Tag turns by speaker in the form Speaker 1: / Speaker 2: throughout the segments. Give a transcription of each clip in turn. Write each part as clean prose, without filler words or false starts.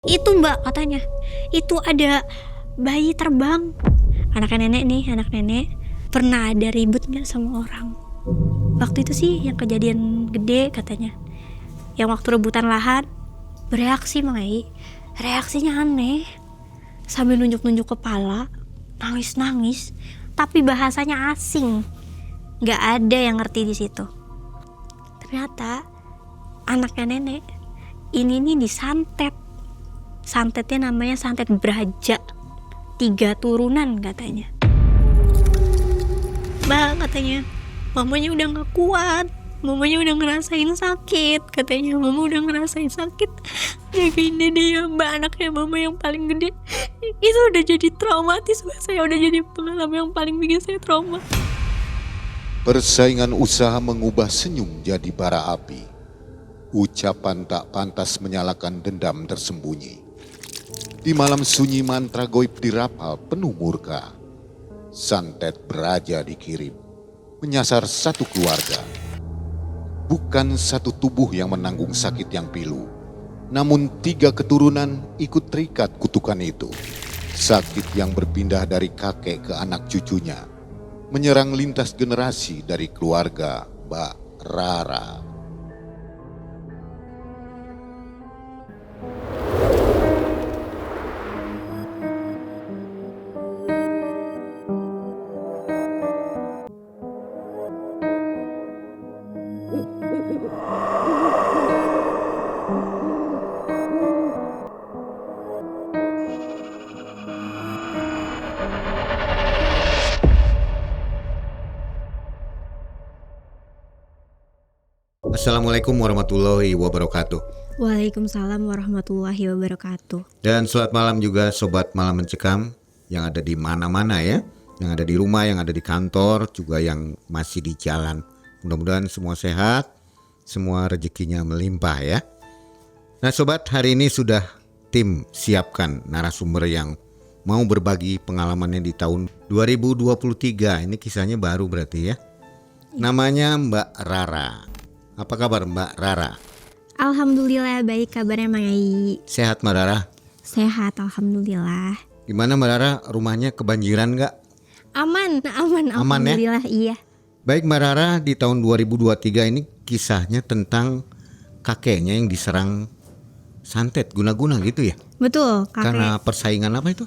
Speaker 1: Itu Mbak katanya, itu ada bayi terbang. Anak nenek pernah ada ribut gak sama orang? Waktu itu sih yang kejadian gede katanya, yang waktu rebutan lahan, bereaksi Mai, reaksinya aneh, sambil nunjuk-nunjuk kepala, nangis-nangis, tapi bahasanya asing, gak ada yang ngerti di situ. Ternyata anaknya nenek ini nih disantet. Santetnya namanya santet Braja, 3 turunan katanya. Mbak katanya, mamanya udah gak kuat, mamanya udah ngerasain sakit, katanya mama udah ngerasain sakit. Jagain dede ya Mbak, anaknya mama yang paling gede. Itu udah jadi traumatis Mbak, saya udah jadi pengalaman yang paling bikin saya trauma.
Speaker 2: Persaingan usaha mengubah senyum jadi bara api. Ucapan tak pantas menyalakan dendam tersembunyi. Di malam sunyi mantra goib dirapal penuh murka. Santet Braja dikirim, menyasar satu keluarga. Bukan satu tubuh yang menanggung sakit yang pilu, namun 3 keturunan ikut terikat kutukan itu. Sakit yang berpindah dari kakek ke anak cucunya, menyerang lintas generasi dari keluarga Mbak Rara.
Speaker 3: Assalamualaikum warahmatullahi wabarakatuh.
Speaker 1: Waalaikumsalam warahmatullahi wabarakatuh.
Speaker 3: Dan selamat malam juga Sobat Malam Mencekam yang ada di mana-mana ya. Yang ada di rumah, yang ada di kantor, juga yang masih di jalan. Mudah-mudahan semua sehat, semua rezekinya melimpah ya. Nah Sobat, hari ini sudah tim siapkan narasumber yang mau berbagi pengalamannya di tahun 2023. Ini kisahnya baru berarti ya. Namanya Mbak Rara. Apa kabar Mbak Rara?
Speaker 1: Alhamdulillah baik kabarnya Mang Ai.
Speaker 3: Sehat Mbak Rara?
Speaker 1: Sehat alhamdulillah.
Speaker 3: Gimana Mbak Rara, rumahnya kebanjiran gak?
Speaker 1: Aman alhamdulillah ya? Iya.
Speaker 3: Baik Mbak Rara, di tahun 2023 ini kisahnya tentang kakeknya yang diserang santet guna-guna gitu ya?
Speaker 1: Betul, kakek.
Speaker 3: Karena persaingan apa itu?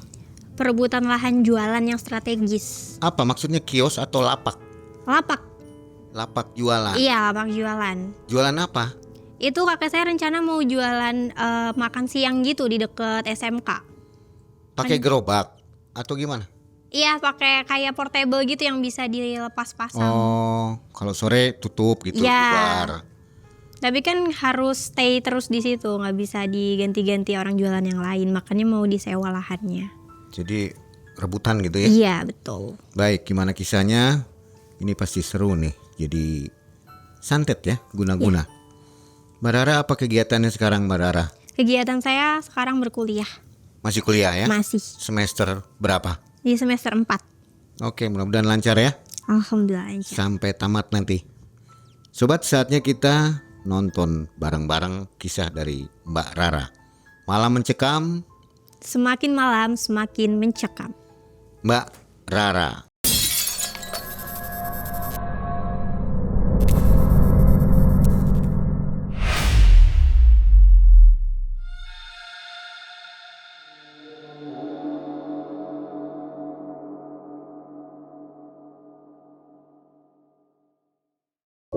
Speaker 1: Perebutan lahan jualan yang strategis.
Speaker 3: Apa maksudnya, kios atau lapak?
Speaker 1: Lapak.
Speaker 3: Lapak jualan.
Speaker 1: Iya, lapak jualan.
Speaker 3: Jualan apa?
Speaker 1: Itu kakek saya rencana mau jualan makan siang gitu di deket SMK.
Speaker 3: Pakai gerobak atau gimana?
Speaker 1: Iya, pakai kayak portable gitu yang bisa dilepas pasang.
Speaker 3: Oh, kalau sore tutup gitu,
Speaker 1: ya.
Speaker 3: Bubar.
Speaker 1: Tapi kan harus stay terus di situ, nggak bisa diganti-ganti orang jualan yang lain. Makanya mau disewa lahannya.
Speaker 3: Jadi rebutan gitu ya?
Speaker 1: Iya, betul.
Speaker 3: Baik, gimana kisahnya? Ini pasti seru nih. Jadi santet ya, guna-guna. Ya. Mbak Rara, apa kegiatannya sekarang Mbak Rara?
Speaker 1: Kegiatan saya sekarang berkuliah.
Speaker 3: Masih kuliah ya?
Speaker 1: Masih.
Speaker 3: Semester berapa?
Speaker 1: Di semester 4.
Speaker 3: Oke, mudah-mudahan lancar ya.
Speaker 1: Alhamdulillah lancar.
Speaker 3: Sampai tamat nanti. Sobat, saatnya kita nonton bareng-bareng kisah dari Mbak Rara. Malam Mencekam.
Speaker 1: Semakin malam semakin mencekam.
Speaker 3: Mbak Rara.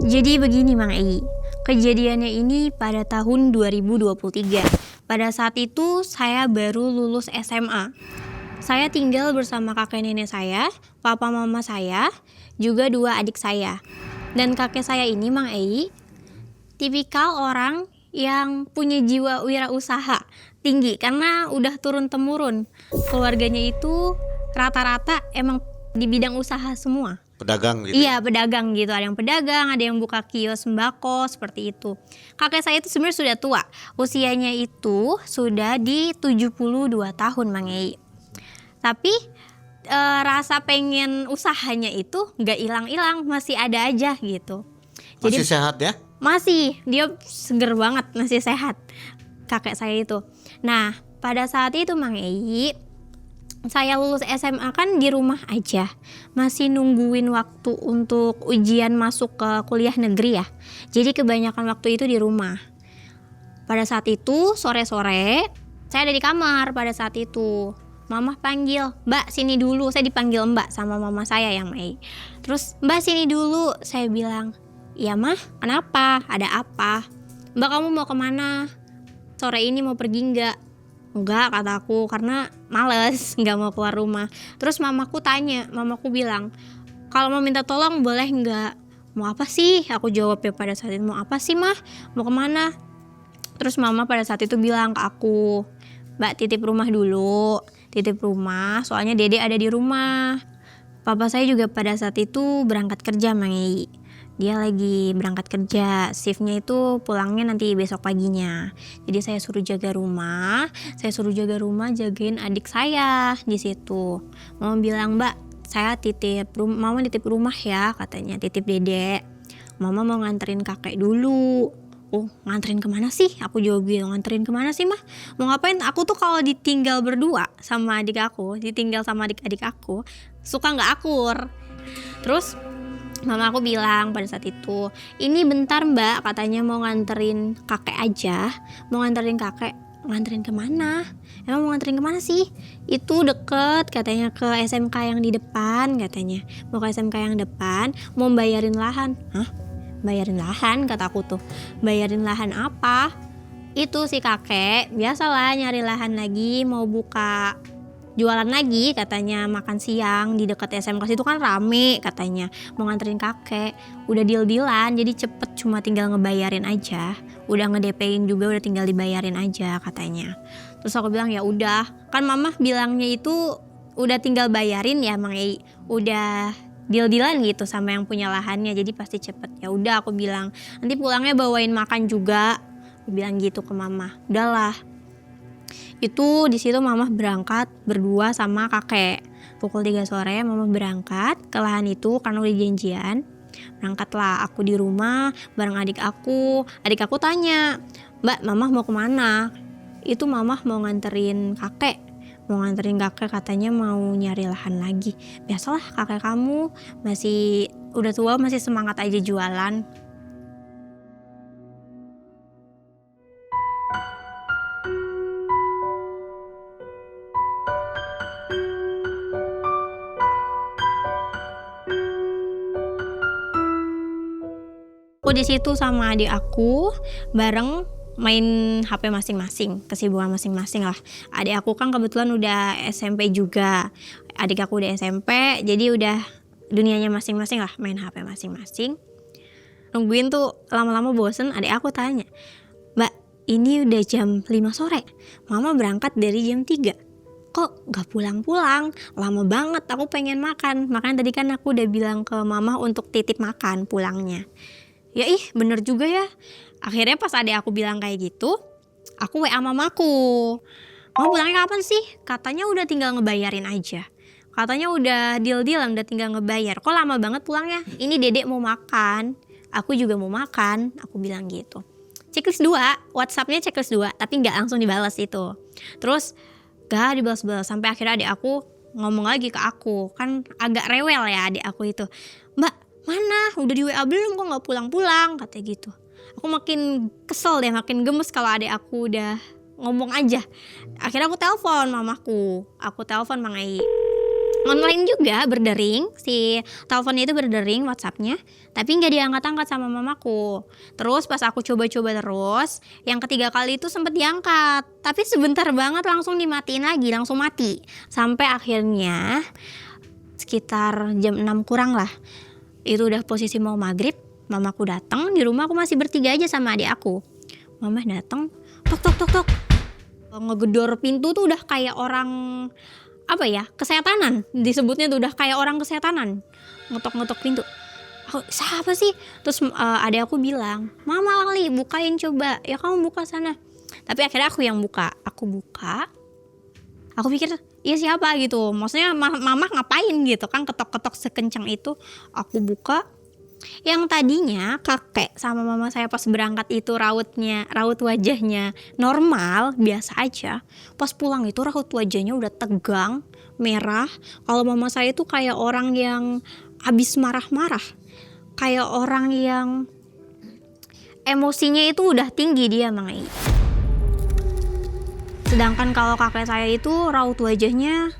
Speaker 1: Jadi begini Mang Ai, kejadiannya ini pada tahun 2023. Pada saat itu saya baru lulus SMA. Saya tinggal bersama kakek nenek saya, papa mama saya, juga 2 adik saya. Dan kakek saya ini Mang Ai, tipikal orang yang punya jiwa wirausaha tinggi karena udah turun-temurun. Keluarganya itu rata-rata emang di bidang usaha semua.
Speaker 3: Pedagang gitu?
Speaker 1: Iya, pedagang gitu. Ada yang pedagang, ada yang buka kios sembako, seperti itu. Kakek saya itu sebenarnya sudah tua. Usianya itu sudah di 72 tahun, Mang Ei. Tapi rasa pengen usahanya itu gak hilang-hilang, masih ada aja gitu.
Speaker 3: Masih sehat ya?
Speaker 1: Masih, dia seger banget, masih sehat kakek saya itu. Nah, pada saat itu Mang Ei, saya lulus SMA kan di rumah aja, masih nungguin waktu untuk ujian masuk ke kuliah negeri ya. Jadi kebanyakan waktu itu di rumah. Pada saat itu sore-sore saya ada di kamar pada saat itu. Mama panggil, "Mbak sini dulu." Saya dipanggil Mbak sama mama saya yang Mei. Terus, "Mbak sini dulu." Saya bilang, "Iya mah, kenapa? Ada apa?" "Mbak kamu mau kemana? Sore ini mau pergi nggak?" "Enggak," kataku, karena males, nggak mau keluar rumah. Terus mamaku bilang, "Kalau mau minta tolong boleh nggak?" "Mau apa sih?" Aku jawab ya pada saat itu, "Mau apa sih mah? Mau kemana?" Terus mama pada saat itu bilang ke aku, "Mbak titip rumah dulu, titip rumah soalnya dede ada di rumah." Papa saya juga pada saat itu berangkat kerja Mang Ei. Dia lagi berangkat kerja, shiftnya itu pulangnya nanti besok paginya. Jadi saya suruh jaga rumah, jagain adik saya di situ. Mama bilang, "Mbak, Mama titip rumah ya," katanya, "titip dedek. Mama mau nganterin kakek dulu." "Oh, nganterin kemana sih?" Aku jawab gitu, "Nganterin kemana sih mah? Mau ngapain?" Aku tuh kalau ditinggal berdua sama adik aku, ditinggal sama adik-adik aku, suka gak akur. Terus mama aku bilang pada saat itu, "Ini bentar Mbak," katanya, "mau nganterin kakek aja." "Mau nganterin kakek? Nganterin kemana? Emang mau nganterin kemana sih?" "Itu deket," katanya, "ke SMK yang di depan," katanya. "Mau ke SMK yang depan, mau bayarin lahan." "Hah? Bayarin lahan?" kata aku tuh. "Bayarin lahan apa?" "Itu si kakek biasalah nyari lahan lagi, mau buka jualan lagi," katanya, "makan siang di dekat SMK situ kan rame," katanya, "mau nganterin kakek. Udah deal-dealan jadi cepet, cuma tinggal ngebayarin aja. Udah nge-DP-in juga, udah tinggal dibayarin aja," katanya. Terus aku bilang, "Ya udah, kan mama bilangnya itu udah tinggal bayarin ya Mang Ei, udah deal-dealan gitu sama yang punya lahannya, jadi pasti cepet." "Ya udah," aku bilang, "nanti pulangnya bawain makan juga." Aku bilang gitu ke mama. Udahlah. Itu di situ mama berangkat berdua sama kakek. Pukul 3 sore mama berangkat ke lahan itu karena udah janjian. Berangkatlah aku di rumah bareng adik aku. Adik aku tanya, "Mbak, mama mau kemana?" "Itu mama mau nganterin kakek." "Mau nganterin kakek," katanya, "mau nyari lahan lagi." "Biasalah kakek kamu masih udah tua, masih semangat aja jualan." Aku di situ sama adik aku bareng main HP masing-masing, kesibukan masing-masing lah. Adik aku kan kebetulan udah SMP juga. Adik aku udah SMP, jadi udah dunianya masing-masing lah, main HP masing-masing. Nungguin tuh lama-lama bosen, adik aku tanya, "Mbak, ini udah jam 5 sore. Mama berangkat dari jam 3. Kok gak pulang-pulang? Lama banget, aku pengen makan." Makanya tadi kan aku udah bilang ke mama untuk titip makan pulangnya. Ya bener juga ya. Akhirnya pas adek aku bilang kayak gitu, aku WA mamaku, "Mama pulangnya kapan sih?" "Katanya udah tinggal ngebayarin aja. Katanya udah deal-dealan, udah tinggal ngebayar. Kok lama banget pulangnya? Ini dedek mau makan, aku juga mau makan." Aku bilang gitu. Checklist 2, WhatsAppnya checklist 2, tapi gak langsung dibalas itu. Terus gak dibalas-balas sampai akhirnya adik aku ngomong lagi ke aku. Kan agak rewel ya adik aku itu. "Mbak, mana? Udah di WA belum? Kok gak pulang-pulang?" Katanya gitu. Aku makin kesel deh, makin gemes kalau adik aku udah ngomong aja. Akhirnya aku telepon mamaku. Aku telepon Mang Ei. Online juga berdering, si teleponnya itu berdering WhatsAppnya, tapi gak diangkat-angkat sama mamaku. Terus pas aku coba-coba terus, yang ketiga kali itu sempet diangkat, tapi sebentar banget langsung dimatiin lagi, langsung mati. Sampai akhirnya sekitar jam 6 kurang lah, itu udah posisi mau maghrib, mamaku datang. Di rumah aku masih bertiga aja sama adik aku. Mama datang, tok tok tok tok, ngegedor pintu tuh udah kayak orang apa ya, kesetanan disebutnya tuh, udah kayak orang kesetanan, ngetok-ngetok pintu. Aku, "Siapa sih?" Terus adik aku bilang, "Mama Lali, bukain coba." "Ya kamu buka sana." Tapi akhirnya aku yang buka. Aku buka, aku pikir iya siapa gitu, maksudnya mama ngapain gitu kan, ketok-ketok sekencang itu. Aku buka, Yang tadinya kakek sama mama saya pas berangkat itu raut wajahnya normal, biasa aja. Pas pulang itu raut wajahnya udah tegang, merah. Kalau mama saya itu kayak orang yang habis marah-marah. Kayak orang yang emosinya itu udah tinggi dia, Mang Ei. Sedangkan kalau kakek saya itu raut wajahnya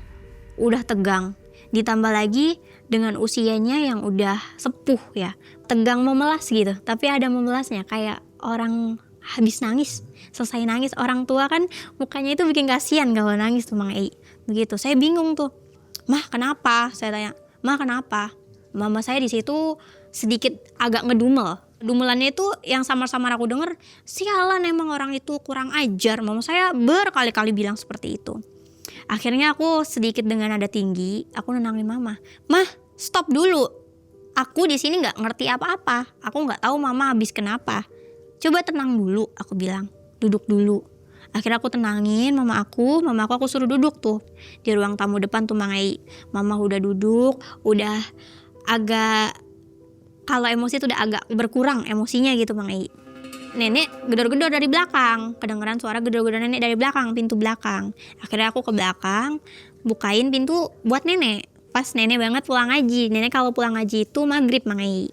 Speaker 1: udah tegang. Ditambah lagi dengan usianya yang udah sepuh ya, tegang memelas gitu, tapi ada memelasnya kayak orang habis nangis, selesai nangis. Orang tua kan mukanya itu bikin kasihan kalau nangis tuh, Mang Ei. Begitu, saya bingung tuh, "Mah kenapa?" Saya tanya, "Mah kenapa?" Mama saya di situ sedikit agak ngedumel. Dumelannya itu yang samar-samar aku denger, "Sialan emang orang itu kurang ajar." Mama saya berkali-kali bilang seperti itu. Akhirnya aku sedikit dengan nada tinggi, aku nenangin mama. "Mah, stop dulu. Aku di sini nggak ngerti apa-apa. Aku nggak tahu mama habis kenapa. Coba tenang dulu," aku bilang. "Duduk dulu." Akhirnya aku tenangin mama aku suruh duduk tuh di ruang tamu depan tuh, Mang Ei. Mama udah duduk, udah agak, kalau emosi tuh udah agak berkurang emosinya gitu, Mang Ei. Nenek gedor-gedor dari belakang, kedengeran suara gedor-gedor nenek dari belakang, pintu belakang. Akhirnya aku ke belakang, bukain pintu buat nenek. Pas nenek banget pulang ngaji. Nenek kalau pulang ngaji itu maghrib, Mang Ei.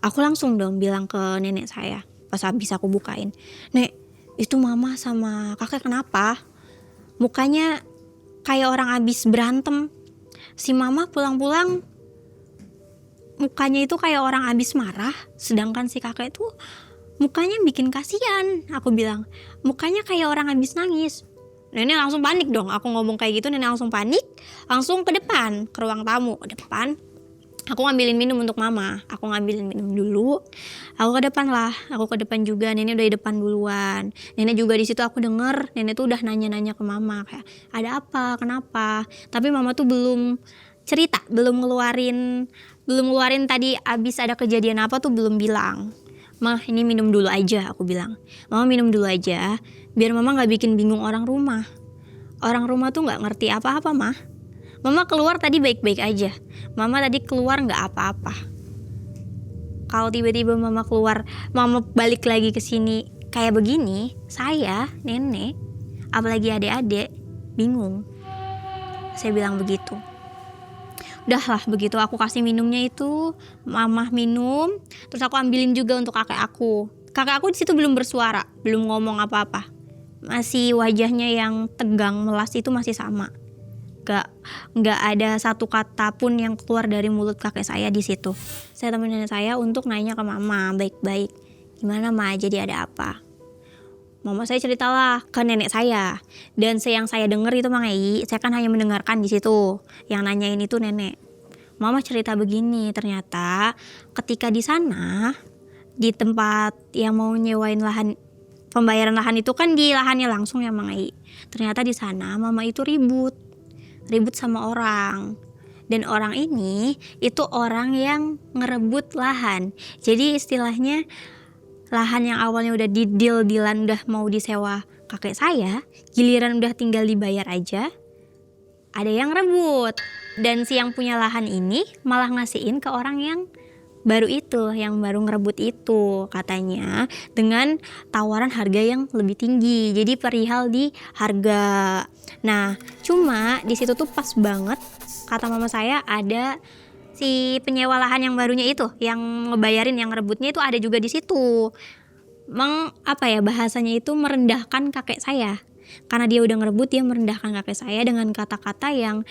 Speaker 1: Aku langsung dong bilang ke nenek saya, pas habis aku bukain, "Nek, itu mama sama kakek kenapa? Mukanya kayak orang habis berantem. Si mama pulang-pulang mukanya itu kayak orang habis marah, sedangkan si kakek itu mukanya bikin kasihan," aku bilang. "Mukanya kayak orang habis nangis." Nenek langsung panik dong. Aku ngomong kayak gitu, nenek langsung panik, langsung ke depan, ke ruang tamu, ke depan. Aku ngambilin minum untuk mama. Aku ngambilin minum dulu. Aku ke depan lah. Aku ke depan juga. Nenek udah di depan duluan. Nenek juga di situ aku denger. Nenek tuh udah nanya-nanya ke mama kayak, "Ada apa? Kenapa?" Tapi mama tuh belum cerita, belum ngeluarin tadi abis ada kejadian apa tuh belum bilang. "Mah, ini minum dulu aja," aku bilang. "Mama minum dulu aja, biar mama gak bikin bingung orang rumah. Orang rumah tuh gak ngerti apa-apa, Mah. Mama keluar tadi baik-baik aja. Mama tadi keluar gak apa-apa. Kalau tiba-tiba mama keluar, mama balik lagi ke sini kayak begini, saya, nenek, apalagi adik-adik, bingung." Saya bilang begitu. Udah lah, begitu aku kasih minumnya itu, mama minum, terus aku ambilin juga untuk kakek aku. Kakek aku di situ belum bersuara, belum ngomong apa-apa. Masih wajahnya yang tegang, melas itu masih sama. Gak ada satu kata pun yang keluar dari mulut kakek saya di situ. Saya temenin nenek saya untuk nanya ke mama baik-baik, "Gimana, Ma? Jadi ada apa?" Mama saya ceritalah ke nenek saya. Dan yang saya dengar itu, Mang Ei, saya kan hanya mendengarkan di situ. Yang nanyain itu nenek. Mama cerita begini, ternyata ketika di sana, di tempat yang mau nyewain lahan, pembayaran lahan itu kan di lahannya langsung ya, Mang Ei. Ternyata di sana mama itu ribut sama orang. Dan orang ini itu orang yang ngerebut lahan. Jadi istilahnya lahan yang awalnya udah di-deal-dealan, udah mau disewa kakek saya, giliran udah tinggal dibayar aja, ada yang rebut. Dan si yang punya lahan ini malah ngasihin ke orang yang baru itu, yang baru ngerebut itu, katanya dengan tawaran harga yang lebih tinggi. Jadi perihal di harga. Nah, cuma di situ tuh pas banget kata mama saya ada si penyewa lahan yang barunya itu, yang ngebayarin, yang ngerebutnya itu ada juga di situ. Bahasanya itu merendahkan kakek saya. Karena dia udah ngerebut, dia merendahkan kakek saya dengan kata-kata yang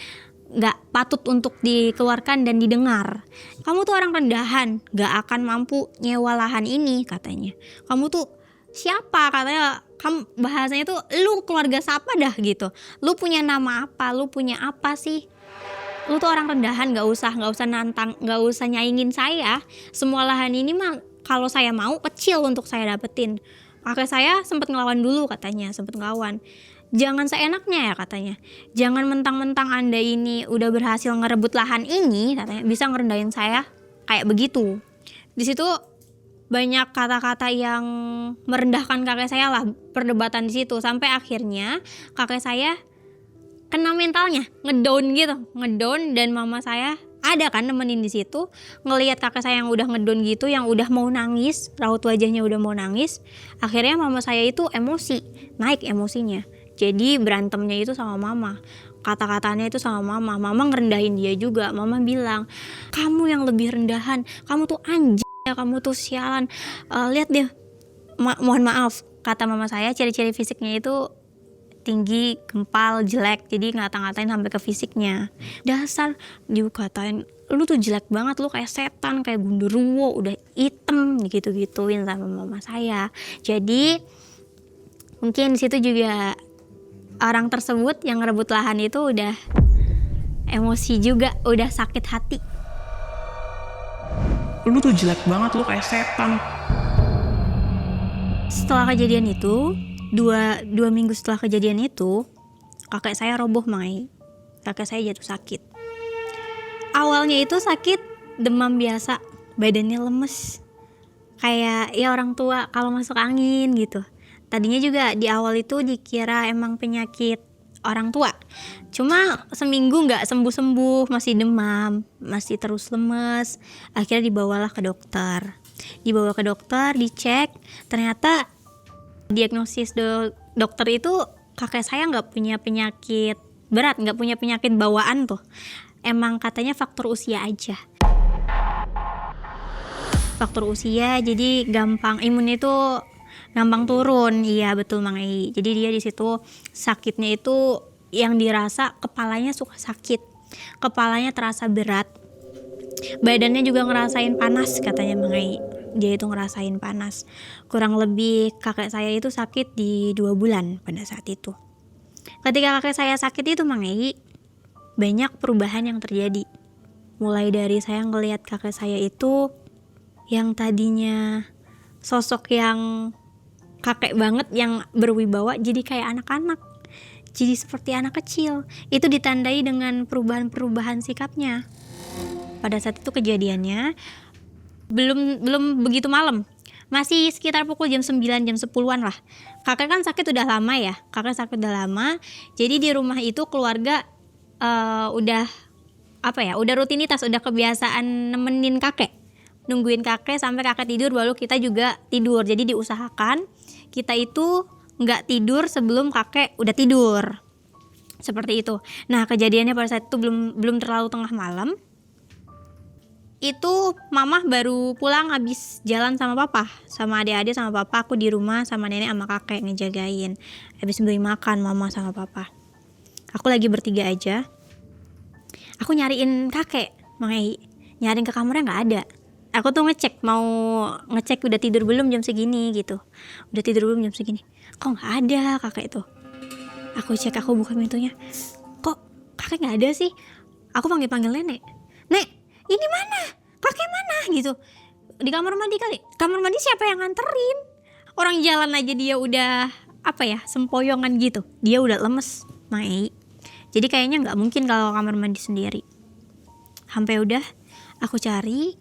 Speaker 1: gak patut untuk dikeluarkan dan didengar. "Kamu tuh orang rendahan, gak akan mampu nyewa lahan ini," katanya. "Kamu tuh siapa?" katanya. Kamu, bahasanya tuh, "Lu keluarga siapa dah gitu. Lu punya nama apa? Lu punya apa sih? Lu tuh orang rendahan, gak usah nantang, gak usah nyaingin saya. Semua lahan ini mah kalau saya mau kecil untuk saya dapetin." Kakek saya sempat ngelawan dulu katanya, sempat ngelawan. "Jangan seenaknya ya," katanya. "Jangan mentang-mentang Anda ini udah berhasil ngerebut lahan ini," katanya, "bisa ngerendahin saya kayak begitu." Di situ banyak kata-kata yang merendahkan kakek saya lah, perdebatan di situ sampai akhirnya kakek saya kena mentalnya, ngedown gitu, dan mama saya ada kan nemenin di situ, ngelihat kakek saya yang udah ngedon gitu, yang udah mau nangis, raut wajahnya udah mau nangis. Akhirnya mama saya itu emosi, naik emosinya. Jadi berantemnya itu sama mama, kata-katanya itu sama mama ngerendahin dia juga. Mama bilang, kamu yang lebih rendahan, kamu tuh anjing ya, kamu tuh sialan. Lihat deh, mohon maaf, kata mama saya ciri-ciri fisiknya itu tinggi, gempal, jelek. Jadi ngata-ngatain sampai ke fisiknya. Dasar dikatain, lu tuh jelek banget, lu kayak setan, kayak gundurwo, udah hitam gitu-gituin sama mama saya. Jadi mungkin di situ juga orang tersebut yang ngerebut lahan itu udah emosi juga, udah sakit hati.
Speaker 4: Lu tuh jelek banget, lu kayak setan.
Speaker 1: Setelah kejadian itu, dua minggu setelah kejadian itu, kakek saya roboh, Mai. Kakek saya jatuh sakit. Awalnya itu sakit demam biasa, badannya lemes, kayak ya orang tua kalau masuk angin gitu. Tadinya juga di awal itu dikira emang penyakit orang tua. Cuma seminggu nggak sembuh-sembuh, masih demam, masih terus lemes. Akhirnya dibawalah ke dokter. Dibawa ke dokter, dicek, ternyata diagnosis dokter itu kakek saya nggak punya penyakit berat, nggak punya penyakit bawaan tuh. Emang katanya faktor usia aja. Faktor usia, jadi gampang imunnya itu gampang turun. Iya betul Mang Ei. Jadi dia di situ sakitnya itu yang dirasa kepalanya suka sakit, kepalanya terasa berat, badannya juga ngerasain panas katanya Mang Ei. Dia itu ngerasain panas. Kurang lebih kakek saya itu sakit di 2 bulan pada saat itu. Ketika kakek saya sakit itu Mang Ei, banyak perubahan yang terjadi. Mulai dari saya ngelihat kakek saya itu yang tadinya sosok yang kakek banget, yang berwibawa, jadi kayak anak-anak. Jadi seperti anak kecil. Itu ditandai dengan perubahan-perubahan sikapnya. Pada saat itu kejadiannya belum begitu malam, masih sekitar pukul jam 9, jam 10-an lah. Kakek kan sakit udah lama ya, jadi di rumah itu keluarga udah udah rutinitas, udah kebiasaan nemenin kakek, nungguin kakek sampai kakek tidur baru kita juga tidur. Jadi diusahakan kita itu nggak tidur sebelum kakek udah tidur, seperti itu. Nah kejadiannya pada saat itu belum terlalu tengah malam. Itu mama baru pulang habis jalan sama papa, sama adik-adik sama papa. Aku di rumah sama nenek sama kakek ngejagain. Habis beli makan mama sama papa. Aku lagi bertiga aja. Aku nyariin kakek, Mang Ei. Nyariin ke kamarnya nggak ada. Aku tuh ngecek udah tidur belum jam segini gitu. Udah tidur belum jam segini. Kok nggak ada kakek itu? Aku cek, aku buka pintunya. Kok kakek nggak ada sih? Aku panggil nenek. Nek, ini mana? Kakek mana? Gitu. Di kamar mandi kali. Kamar mandi siapa yang nganterin? Orang jalan aja dia udah sempoyongan gitu. Dia udah lemes, Mang Ei. Jadi kayaknya nggak mungkin kalau kamar mandi sendiri. Sampai udah aku cari.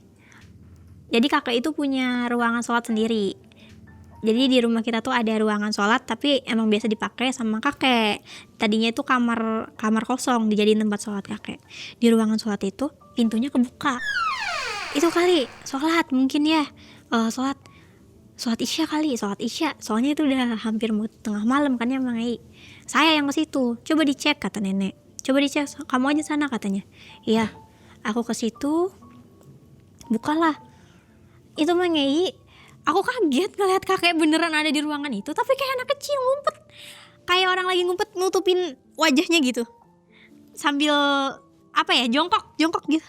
Speaker 1: Jadi kakek itu punya ruangan sholat sendiri. Jadi di rumah kita tuh ada ruangan sholat, tapi emang biasa dipakai sama kakek. Tadinya itu kamar kosong dijadiin tempat sholat kakek. Di ruangan sholat itu pintunya kebuka. Itu kali sholat mungkin ya, sholat isya kali, sholat isya. Soalnya itu udah hampir mau tengah malam kan ya Mang Ei. Saya yang ke situ. Coba dicek kata nenek. Coba dicek, kamu aja sana katanya. Iya, aku ke situ. Bukalah. Itu Mang Ei, aku kaget ngeliat kakek beneran ada di ruangan itu, tapi kayak anak kecil ngumpet. Kayak orang lagi ngumpet nutupin wajahnya gitu. Sambil jongkok gitu.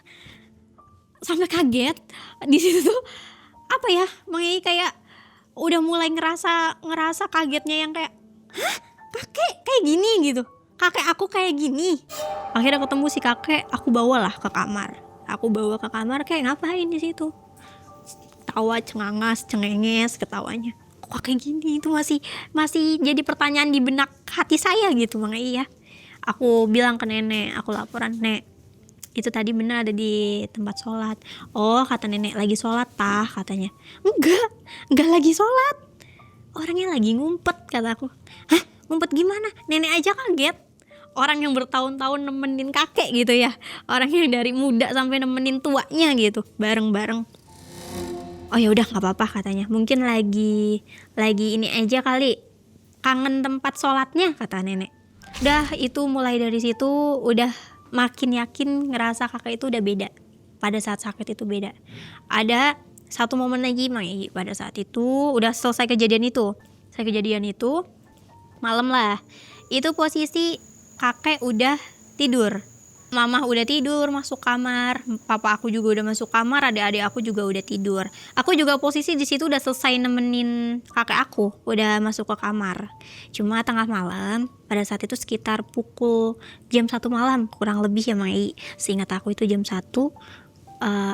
Speaker 1: Sampai kaget. Di situ tuh Mang Ei kayak udah mulai ngerasa kagetnya yang kayak, hah? Kakek kayak gini gitu. Kakek aku kayak gini. Akhirnya ketemu si kakek, aku bawalah ke kamar. Kayak ngapain di situ? Tawa cengangas, cengenges ketawanya. Kok kayak gini? Itu masih jadi pertanyaan di benak hati saya gitu Mang Ei ya. Aku bilang ke nenek, aku laporan, Nek, itu tadi benar ada di tempat sholat. Oh kata nenek, lagi sholat tah katanya. Enggak lagi sholat, orangnya lagi ngumpet kata aku. Hah, ngumpet gimana? Nenek aja kaget. orang yang bertahun-tahun nemenin kakek gitu ya, orang yang dari muda sampai nemenin tuanya gitu, bareng-bareng. Oh ya udah nggak apa-apa katanya, mungkin lagi ini aja kali, kangen tempat sholatnya kata nenek. Udah itu mulai dari situ udah makin yakin ngerasa kakek itu udah beda. Pada saat sakit itu beda. Ada satu momen lagi Mai, pada saat itu udah selesai kejadian itu. Malam lah. Itu posisi kakek udah tidur. Mama udah tidur masuk kamar, papa aku juga udah masuk kamar, adik-adik aku juga udah tidur. Aku juga posisi di situ udah selesai nemenin kakek aku, udah masuk ke kamar. Cuma tengah malam, pada saat itu sekitar pukul jam 1 malam kurang lebih ya Mai. Seingat aku itu jam 1,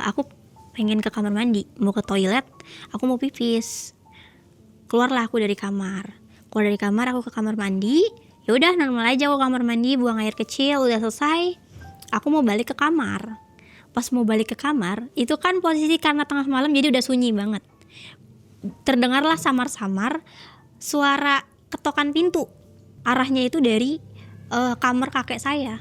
Speaker 1: aku pengen ke kamar mandi, mau ke toilet, aku mau pipis. Keluarlah aku dari kamar. Aku ke kamar mandi. Ya udah normal aja aku kamar mandi, buang air kecil, udah selesai. Aku mau balik ke kamar. Pas mau balik ke kamar, itu kan posisi karena tengah malam jadi udah sunyi banget. Terdengarlah samar-samar suara ketokan pintu. Arahnya itu dari kamar kakek saya.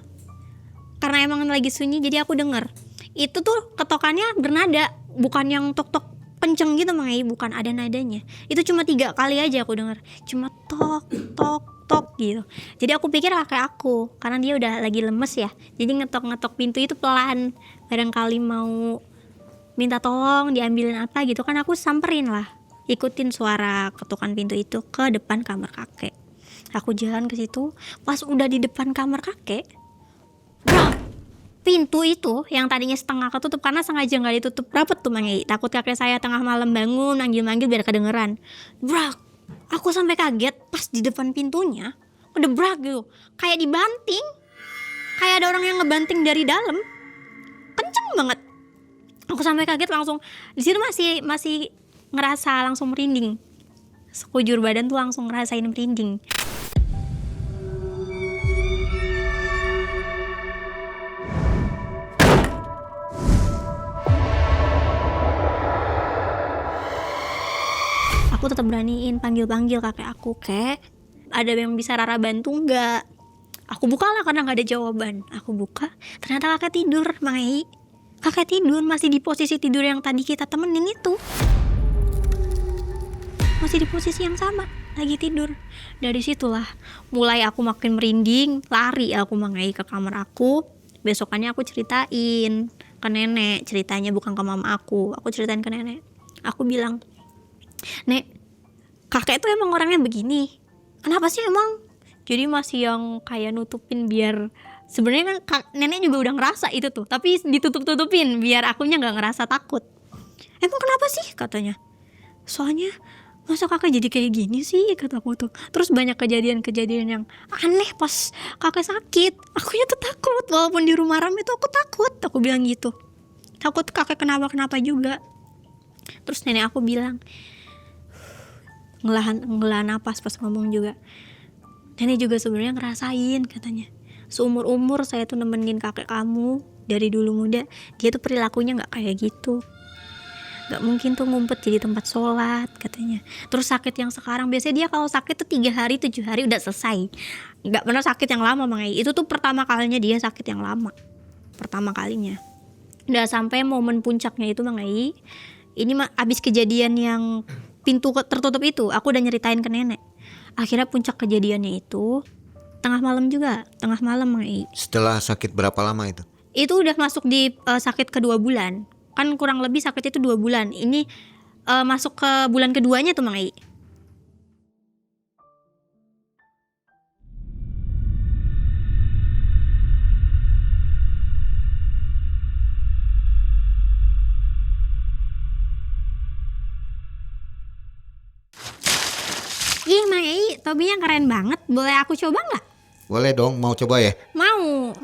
Speaker 1: Karena emang lagi sunyi jadi aku denger. Itu tuh ketokannya bernada, bukan yang tok-tok kenceng gitu Mai, bukan ada nadanya. Itu cuma 3 kali aja aku denger. Cuma tok tok tok gitu. Jadi aku pikir kakek aku, karena dia udah lagi lemes ya. Jadi ngetok-ngetok pintu itu pelan. Barangkali mau minta tolong diambilin apa gitu kan, aku samperin lah. Ikutin suara ketukan pintu itu ke depan kamar kakek. Aku jalan ke situ, pas udah di depan kamar kakek, brak! Pintu itu yang tadinya setengah ketutup karena sengaja nggak ditutup rapet tuh Mangi. Takut kakek saya tengah malam bangun manggil-manggil biar kedengeran. Brak! Aku sampai kaget pas di depan pintunya udah brak gitu, kayak dibanting, kayak ada orang yang ngebanting dari dalam, kenceng banget. Aku sampai kaget langsung di situ masih ngerasa langsung merinding. Sekujur badan tuh langsung ngerasain merinding. Aku tetap beraniin panggil-panggil kakek aku, "Kek, ada yang bisa Rara bantu nggak?" Aku buka lah karena nggak ada jawaban. Aku buka, ternyata kakek tidur, Mai. Kakek tidur, masih di posisi tidur yang tadi kita temenin itu. Masih di posisi yang sama, lagi tidur. Dari situlah mulai aku makin merinding, lari aku Mai ke kamar aku. Besokannya aku ceritain ke nenek, ceritanya bukan ke mama aku ceritain ke nenek. Aku bilang, "Nek, kakek tuh emang orangnya begini. Kenapa sih emang?" Jadi masih yang kayak nutupin biar sebenarnya kan nenek juga udah ngerasa itu tuh, tapi ditutup-tutupin biar akunya nggak ngerasa takut. "Emang kenapa sih?" katanya. "Soalnya masa kakek jadi kayak gini sih?" kataku tuh. Terus banyak kejadian-kejadian yang aneh pas kakek sakit. Akunya tuh takut, walaupun di rumah rame tuh aku takut. Aku bilang gitu. Takut kakek kenapa-kenapa juga. Terus nenek aku bilang, ngelahan napas pas ngomong juga, "Nenek juga sebenarnya ngerasain," katanya. "Seumur-umur saya tuh nemenin kakek kamu dari dulu muda, dia tuh perilakunya nggak kayak gitu. Nggak mungkin tuh ngumpet jadi tempat sholat," katanya. Terus sakit yang sekarang, biasanya dia kalau sakit tuh 3 hari 7 hari udah selesai. Nggak pernah sakit yang lama Mangai. Itu tuh pertama kalinya dia sakit yang lama. Pertama kalinya. Udah sampai momen puncaknya itu Mangai. Ini abis kejadian yang pintu tertutup itu, aku udah nyeritain ke nenek. Akhirnya puncak kejadiannya itu tengah malam juga, tengah malam Mai.
Speaker 3: Setelah sakit berapa lama itu?
Speaker 1: Itu udah masuk di sakit kedua bulan. Kan kurang lebih sakit itu 2 bulan. Ini masuk ke bulan keduanya tuh Mai. Ih Mai, topinya keren banget. Boleh aku coba nggak?
Speaker 3: Boleh dong, mau coba ya?
Speaker 1: Mau.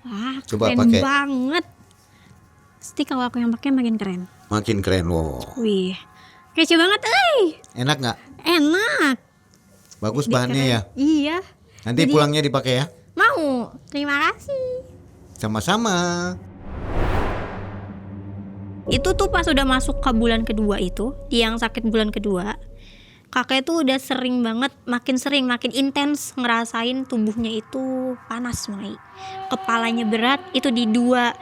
Speaker 1: Wah,
Speaker 3: Coba
Speaker 1: keren
Speaker 3: pakai.
Speaker 1: banget. Pasti kalau aku yang pakai makin keren.
Speaker 3: Makin keren, wow.
Speaker 1: Wih, kece banget,
Speaker 3: Enak nggak?
Speaker 1: enak.
Speaker 3: Bagus
Speaker 1: Jadi
Speaker 3: bahannya
Speaker 1: keren.
Speaker 3: ya.
Speaker 1: Iya.
Speaker 3: Nanti
Speaker 1: Jadi-
Speaker 3: pulangnya dipakai ya.
Speaker 1: Mau. Terima kasih.
Speaker 3: Sama-sama.
Speaker 1: Itu tuh pas udah masuk ke bulan kedua itu, dia yang sakit bulan kedua, kakek tuh udah sering banget, makin sering, makin intens ngerasain tubuhnya itu panas, Mai. Kepalanya berat, itu di dua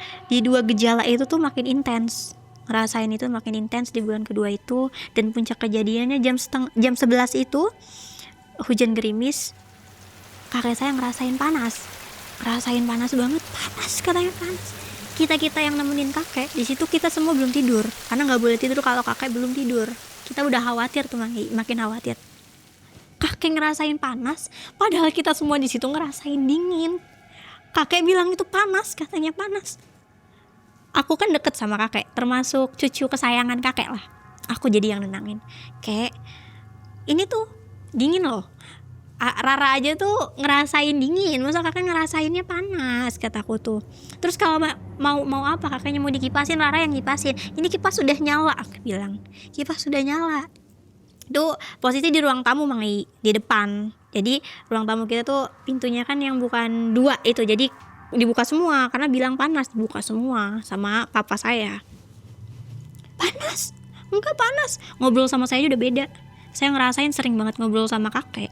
Speaker 1: gejala itu tuh makin intens. Ngerasain itu makin intens di bulan kedua itu, dan puncak kejadiannya jam 11 itu hujan gerimis. Kakek saya ngerasain panas banget, panas katanya panas. Kita yang nemenin kakek di situ, kita semua belum tidur karena nggak boleh tidur kalau kakek belum tidur. Kita udah khawatir tuh, makin khawatir. Kakek ngerasain panas, padahal kita semua di situ ngerasain dingin. Kakek bilang itu panas, katanya panas. Aku kan deket sama kakek, termasuk cucu kesayangan kakek lah. Aku jadi yang nenangin. Kek, ini tuh dingin loh. Rara aja tuh ngerasain dingin, masa kakek ngerasainnya panas, kataku tuh. Terus kalau mau apa, kakeknya mau dikipasin, Rara yang kipasin. Ini kipas sudah nyala, aku bilang. Kipas sudah nyala. Itu posisi di ruang tamu, Mangi, di depan. Jadi ruang tamu kita tuh pintunya kan yang bukan 2 itu, jadi dibuka semua karena bilang panas, dibuka semua sama papa saya. Panas? Enggak panas. Ngobrol sama saya udah beda. Saya ngerasain sering banget ngobrol sama kakek.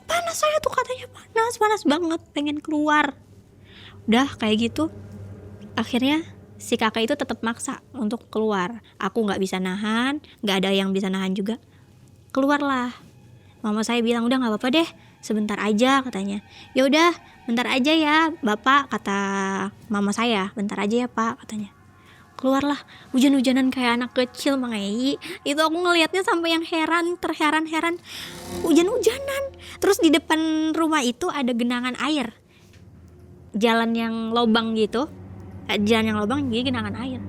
Speaker 1: Panas saya tuh, katanya panas banget, pengen keluar. Udah kayak gitu, akhirnya si kakak itu tetap maksa untuk keluar. Aku nggak bisa nahan, nggak ada yang bisa nahan juga. Keluarlah. Mama saya bilang udah nggak apa-apa deh, sebentar aja, katanya. Ya udah, bentar aja ya bapak, kata mama saya. Bentar aja ya pak, katanya. Keluarlah, hujan-hujanan kayak anak kecil, Mangai. Itu aku ngelihatnya sampai yang terheran-heran. Hujan-hujanan. Terus di depan rumah itu ada genangan air. Jalan yang lobang gitu. Jadi genangan air.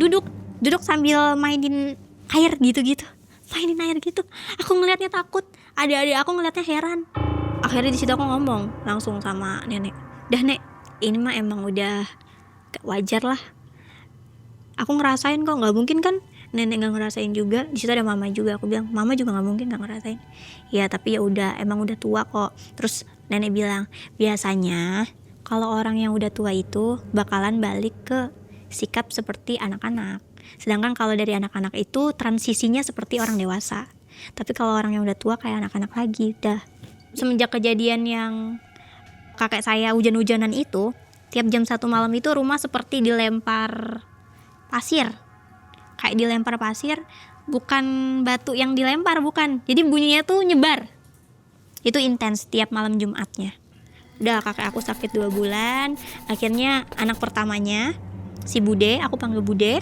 Speaker 1: Duduk sambil mainin air gitu-gitu. Mainin air gitu. Aku ngelihatnya takut. Adik-adik aku ngelihatnya heran. Akhirnya di situ aku ngomong langsung sama nenek. Dah nek, ini mah emang udah gak wajar lah. Aku ngerasain kok, nggak mungkin kan nenek nggak ngerasain juga. Di situ ada mama juga. Aku bilang mama juga nggak mungkin nggak ngerasain. Ya tapi ya udah, emang udah tua kok. Terus nenek bilang biasanya kalau orang yang udah tua itu bakalan balik ke sikap seperti anak-anak. Sedangkan kalau dari anak-anak itu transisinya seperti orang dewasa. Tapi kalau orang yang udah tua kayak anak-anak lagi. Udah semenjak kejadian yang kakek saya hujan-hujanan itu, tiap jam 1 malam itu rumah seperti dilempar pasir, kayak dilempar pasir, bukan batu yang dilempar, bukan, jadi bunyinya tuh nyebar. Itu intens tiap malam Jumatnya. Udah, kakek aku sakit 2 bulan. Akhirnya anak pertamanya si Bude, aku panggil Bude,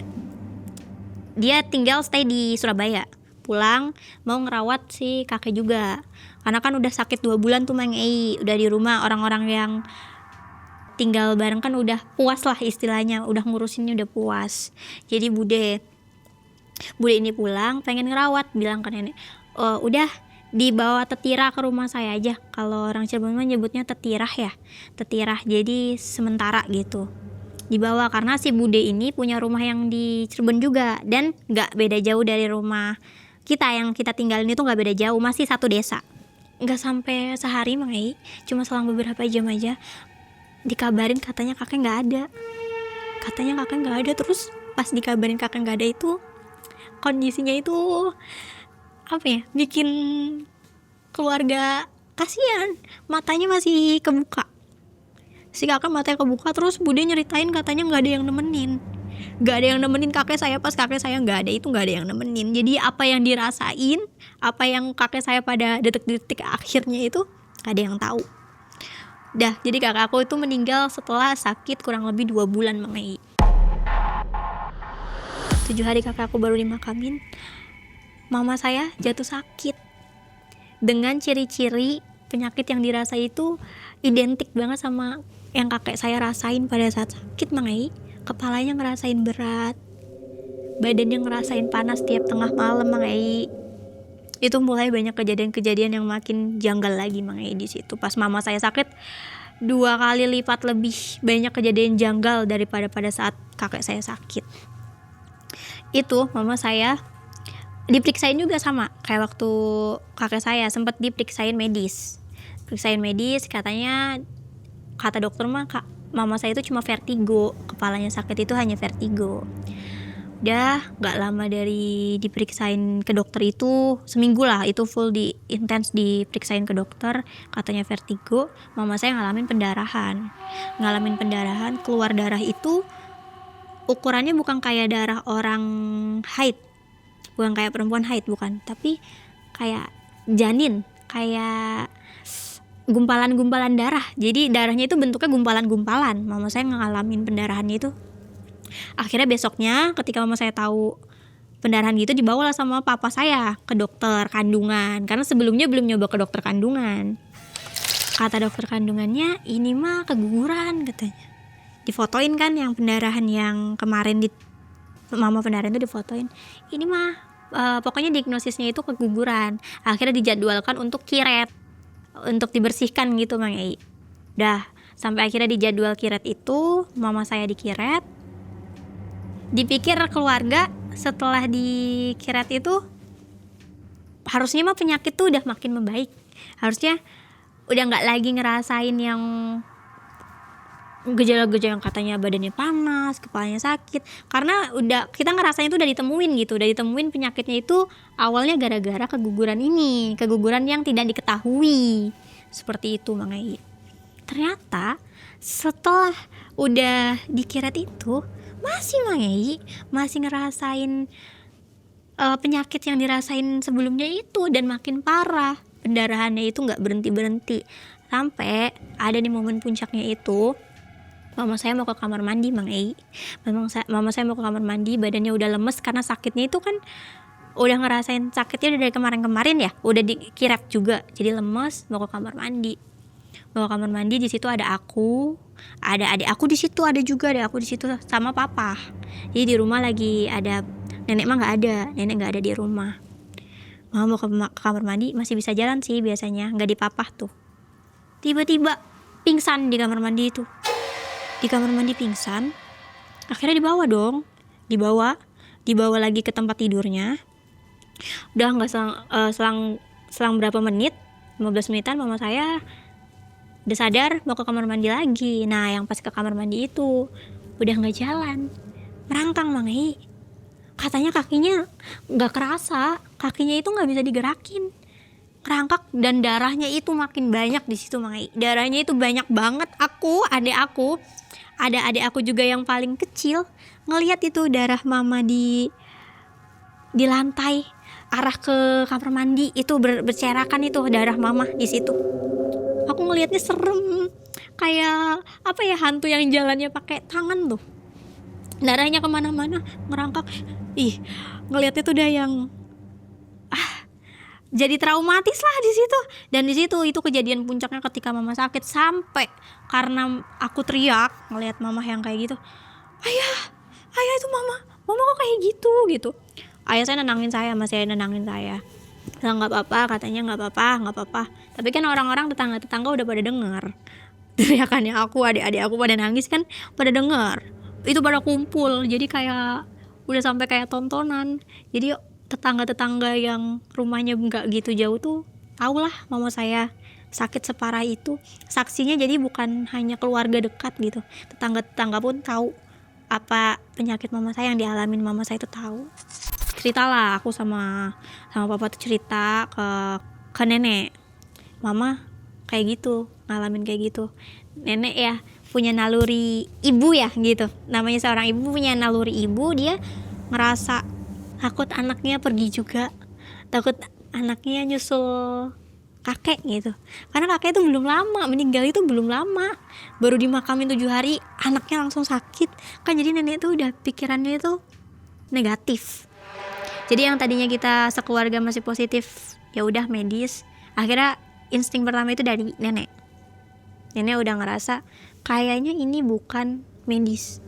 Speaker 1: dia tinggal stay di Surabaya, pulang mau ngerawat si kakek juga, karena kan udah sakit 2 bulan tuh Mang Ei, udah di rumah. Orang-orang yang tinggal bareng kan udah puas lah istilahnya, udah ngurusinnya udah puas. Jadi Bude ini pulang pengen ngerawat, bilang ke nenek, udah dibawa tetira ke rumah saya aja. Kalau orang Cirebon mah nyebutnya tetirah ya, tetirah, jadi sementara gitu. Dibawa karena si Bude ini punya rumah yang di Cirebon juga, dan gak beda jauh dari rumah kita yang kita tinggalin itu, gak beda jauh, masih satu desa. Gak sampai sehari Mangai, cuma selang beberapa jam aja dikabarin katanya kakek nggak ada. Terus pas dikabarin kakek nggak ada itu, kondisinya itu apa ya, bikin keluarga kasihan. Matanya masih kebuka, si kakek matanya kebuka. Terus Bude nyeritain katanya nggak ada yang nemenin kakek saya pas kakek saya nggak ada, itu nggak ada yang nemenin. Jadi apa yang dirasain, apa yang kakek saya pada detik-detik akhirnya itu nggak ada yang tahu. Dah, jadi kakak aku itu meninggal setelah sakit kurang lebih 2 bulan Mangai. 7 hari kakak aku baru dimakamin. Mama saya jatuh sakit dengan ciri-ciri penyakit yang dirasa itu identik banget sama yang kakek saya rasain pada saat sakit Mangai. Kepalanya ngerasain berat, badannya ngerasain panas tiap tengah malam Mangai. Itu mulai banyak kejadian-kejadian yang makin janggal lagi Mangai di situ. Pas mama saya sakit 2 kali lipat lebih banyak kejadian janggal daripada pada saat kakek saya sakit. Itu mama saya diperiksain juga sama kayak waktu kakek saya, sempat diperiksain medis. Katanya, kata dokter mah mama saya itu cuma vertigo, kepalanya sakit itu hanya vertigo. Gak lama dari diperiksain ke dokter itu, seminggu lah itu full intens diperiksain ke dokter, katanya vertigo. Mama saya ngalamin pendarahan, keluar darah itu ukurannya bukan kayak darah orang haid, bukan kayak perempuan haid, bukan, tapi kayak janin, kayak gumpalan-gumpalan darah. Jadi darahnya itu bentuknya gumpalan-gumpalan. Mama saya ngalamin pendarahannya itu. Akhirnya besoknya ketika mama saya tahu pendarahan gitu, dibawalah sama papa saya ke dokter kandungan, karena sebelumnya belum nyoba ke dokter kandungan. Kata dokter kandungannya, ini mah keguguran katanya. Difotoin kan yang pendarahan yang kemarin mama pendarahan itu difotoin. Ini mah pokoknya diagnosisnya itu keguguran. Akhirnya dijadwalkan untuk kiret, untuk dibersihkan gitu Mang Ei. Sampai akhirnya di jadwal kiret itu mama saya dikiret. Dipikir keluarga setelah dikiret itu harusnya mah penyakit tuh udah makin membaik, harusnya udah nggak lagi ngerasain yang gejala-gejala yang katanya badannya panas, kepalanya sakit, karena udah kita ngerasain itu udah ditemuin penyakitnya itu awalnya gara-gara keguguran yang tidak diketahui, seperti itu Mang Ei. Ternyata setelah udah dikiret itu masih Mang Ei masih ngerasain penyakit yang dirasain sebelumnya itu, dan makin parah, pendarahannya itu nggak berhenti sampai ada di momen puncaknya itu. Mama saya mau ke kamar mandi Mang Ei. Mama saya mau ke kamar mandi, badannya udah lemes karena sakitnya itu kan udah ngerasain sakitnya dari kemarin-kemarin ya, udah dikirap juga, jadi lemes, mau ke kamar mandi. Di situ ada aku, ada adik aku di situ, ada juga adik aku di situ sama papa. Jadi di rumah lagi ada nenek mah nggak ada, nenek nggak ada di rumah. Mama mau ke kamar mandi, masih bisa jalan sih biasanya, nggak dipapah tuh. Tiba-tiba pingsan di kamar mandi itu. Di kamar mandi pingsan. Akhirnya dibawa lagi ke tempat tidurnya. Udah nggak selang berapa menit, 15 menitan, mama saya udah sadar mau ke kamar mandi lagi. Nah yang pas ke kamar mandi itu udah nggak jalan, merangkang Mang Ei. Katanya kakinya nggak kerasa, kakinya itu nggak bisa digerakin, kerangkak, dan darahnya itu makin banyak di situ Mang Ei. Darahnya itu banyak banget. Ada adik aku juga yang paling kecil ngelihat itu darah mama di lantai arah ke kamar mandi itu bercerakan, itu darah mama di situ. Aku ngelihatnya serem, kayak apa ya, hantu yang jalannya pakai tangan tuh, darahnya kemana-mana, ngerangkak. Ngelihatnya tuh udah yang jadi traumatis lah di situ. Dan di situ itu kejadian puncaknya ketika mama sakit, sampai karena aku teriak ngelihat mama yang kayak gitu, ayah itu mama kok kayak gitu. Ayah saya nenangin saya, nggak apa-apa, katanya nggak apa-apa. Tapi kan orang-orang tetangga udah pada dengar teriakannya aku, adik-adik aku pada nangis kan, pada dengar itu, pada kumpul. Jadi kayak udah sampai kayak tontonan. Jadi tetangga-tetangga yang rumahnya nggak gitu jauh tuh tahu lah mama saya sakit separah itu. Saksinya jadi bukan hanya keluarga dekat gitu, tetangga-tetangga pun tahu apa penyakit mama saya yang dialamin. Mama saya itu tahu. Ceritalah aku sama papa tuh cerita ke nenek, mama kayak gitu, ngalamin kayak gitu. Nenek ya punya naluri ibu ya gitu, namanya seorang ibu punya naluri ibu. Dia ngerasa takut anaknya pergi juga, takut anaknya nyusul kakek gitu, karena kakek itu belum lama meninggal, itu belum lama, baru dimakamin 7 hari anaknya langsung sakit kan. Jadi nenek tuh udah pikirannya itu negatif. Jadi yang tadinya kita sekeluarga masih positif, ya udah medis, akhirnya insting pertama itu dari nenek. Nenek udah ngerasa kayaknya ini bukan medis,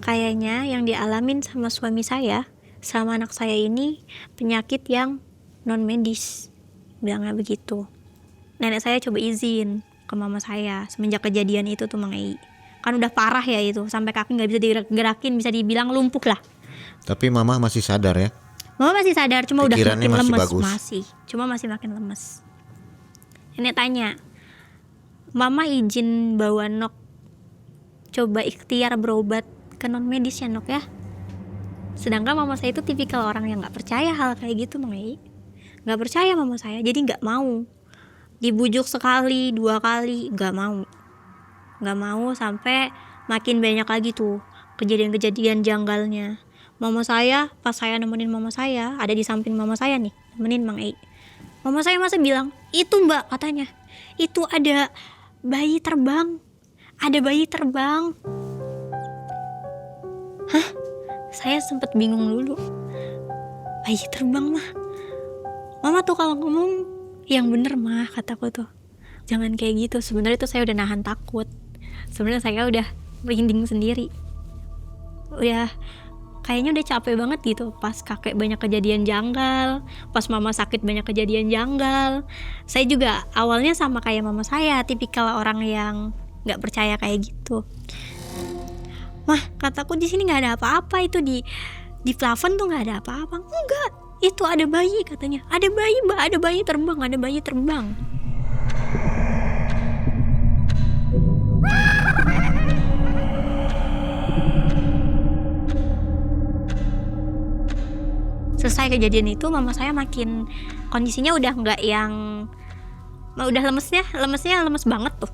Speaker 1: kayaknya yang dialamin sama suami saya sama anak saya ini penyakit yang non medis, bilangnya begitu. Nenek saya coba izin ke mama saya semenjak kejadian itu tuh Mang Ei, kan udah parah ya itu, sampai kaki nggak bisa digerakin, bisa dibilang lumpuh lah.
Speaker 3: Tapi mama masih sadar ya?
Speaker 1: Mama masih sadar, cuma udah makin
Speaker 3: masih
Speaker 1: lemes.
Speaker 3: bagus.
Speaker 1: Masih makin lemes. Nenek tanya, mama izin bawa Nok coba ikhtiar berobat ke non medis ya Nok ya? Sedangkan mama saya itu tipikal orang yang nggak percaya hal kayak gitu, Mang Ei. Nggak percaya mama saya, jadi nggak mau. Dibujuk sekali, 2 kali, nggak mau sampai makin banyak lagi tuh kejadian-kejadian janggalnya. Mama saya, pas saya nemenin mama saya, ada di samping mama saya nih, nemenin Mang Ei. Mama saya masa bilang, itu Mbak katanya, itu ada bayi terbang. Ada bayi terbang. Hah? Saya sempet bingung dulu. Bayi terbang mah. Mama tuh kalau ngomong yang bener mah, kataku tuh. Jangan kayak gitu. Sebenarnya tuh saya udah nahan takut. Sebenarnya saya udah merinding sendiri. Udah kayaknya udah capek banget gitu. Pas kakek banyak kejadian janggal, pas mama sakit banyak kejadian janggal. Saya juga awalnya sama kayak mama saya, tipikal orang yang nggak percaya kayak gitu. Mah, kataku di sini nggak ada apa-apa, itu di plafon tuh nggak ada apa-apa. Enggak, itu ada bayi katanya. Ada bayi Mbak, ada bayi terbang, ada bayi terbang. Selesai kejadian itu, mama saya makin kondisinya udah nggak yang, udah lemesnya lemes banget tuh.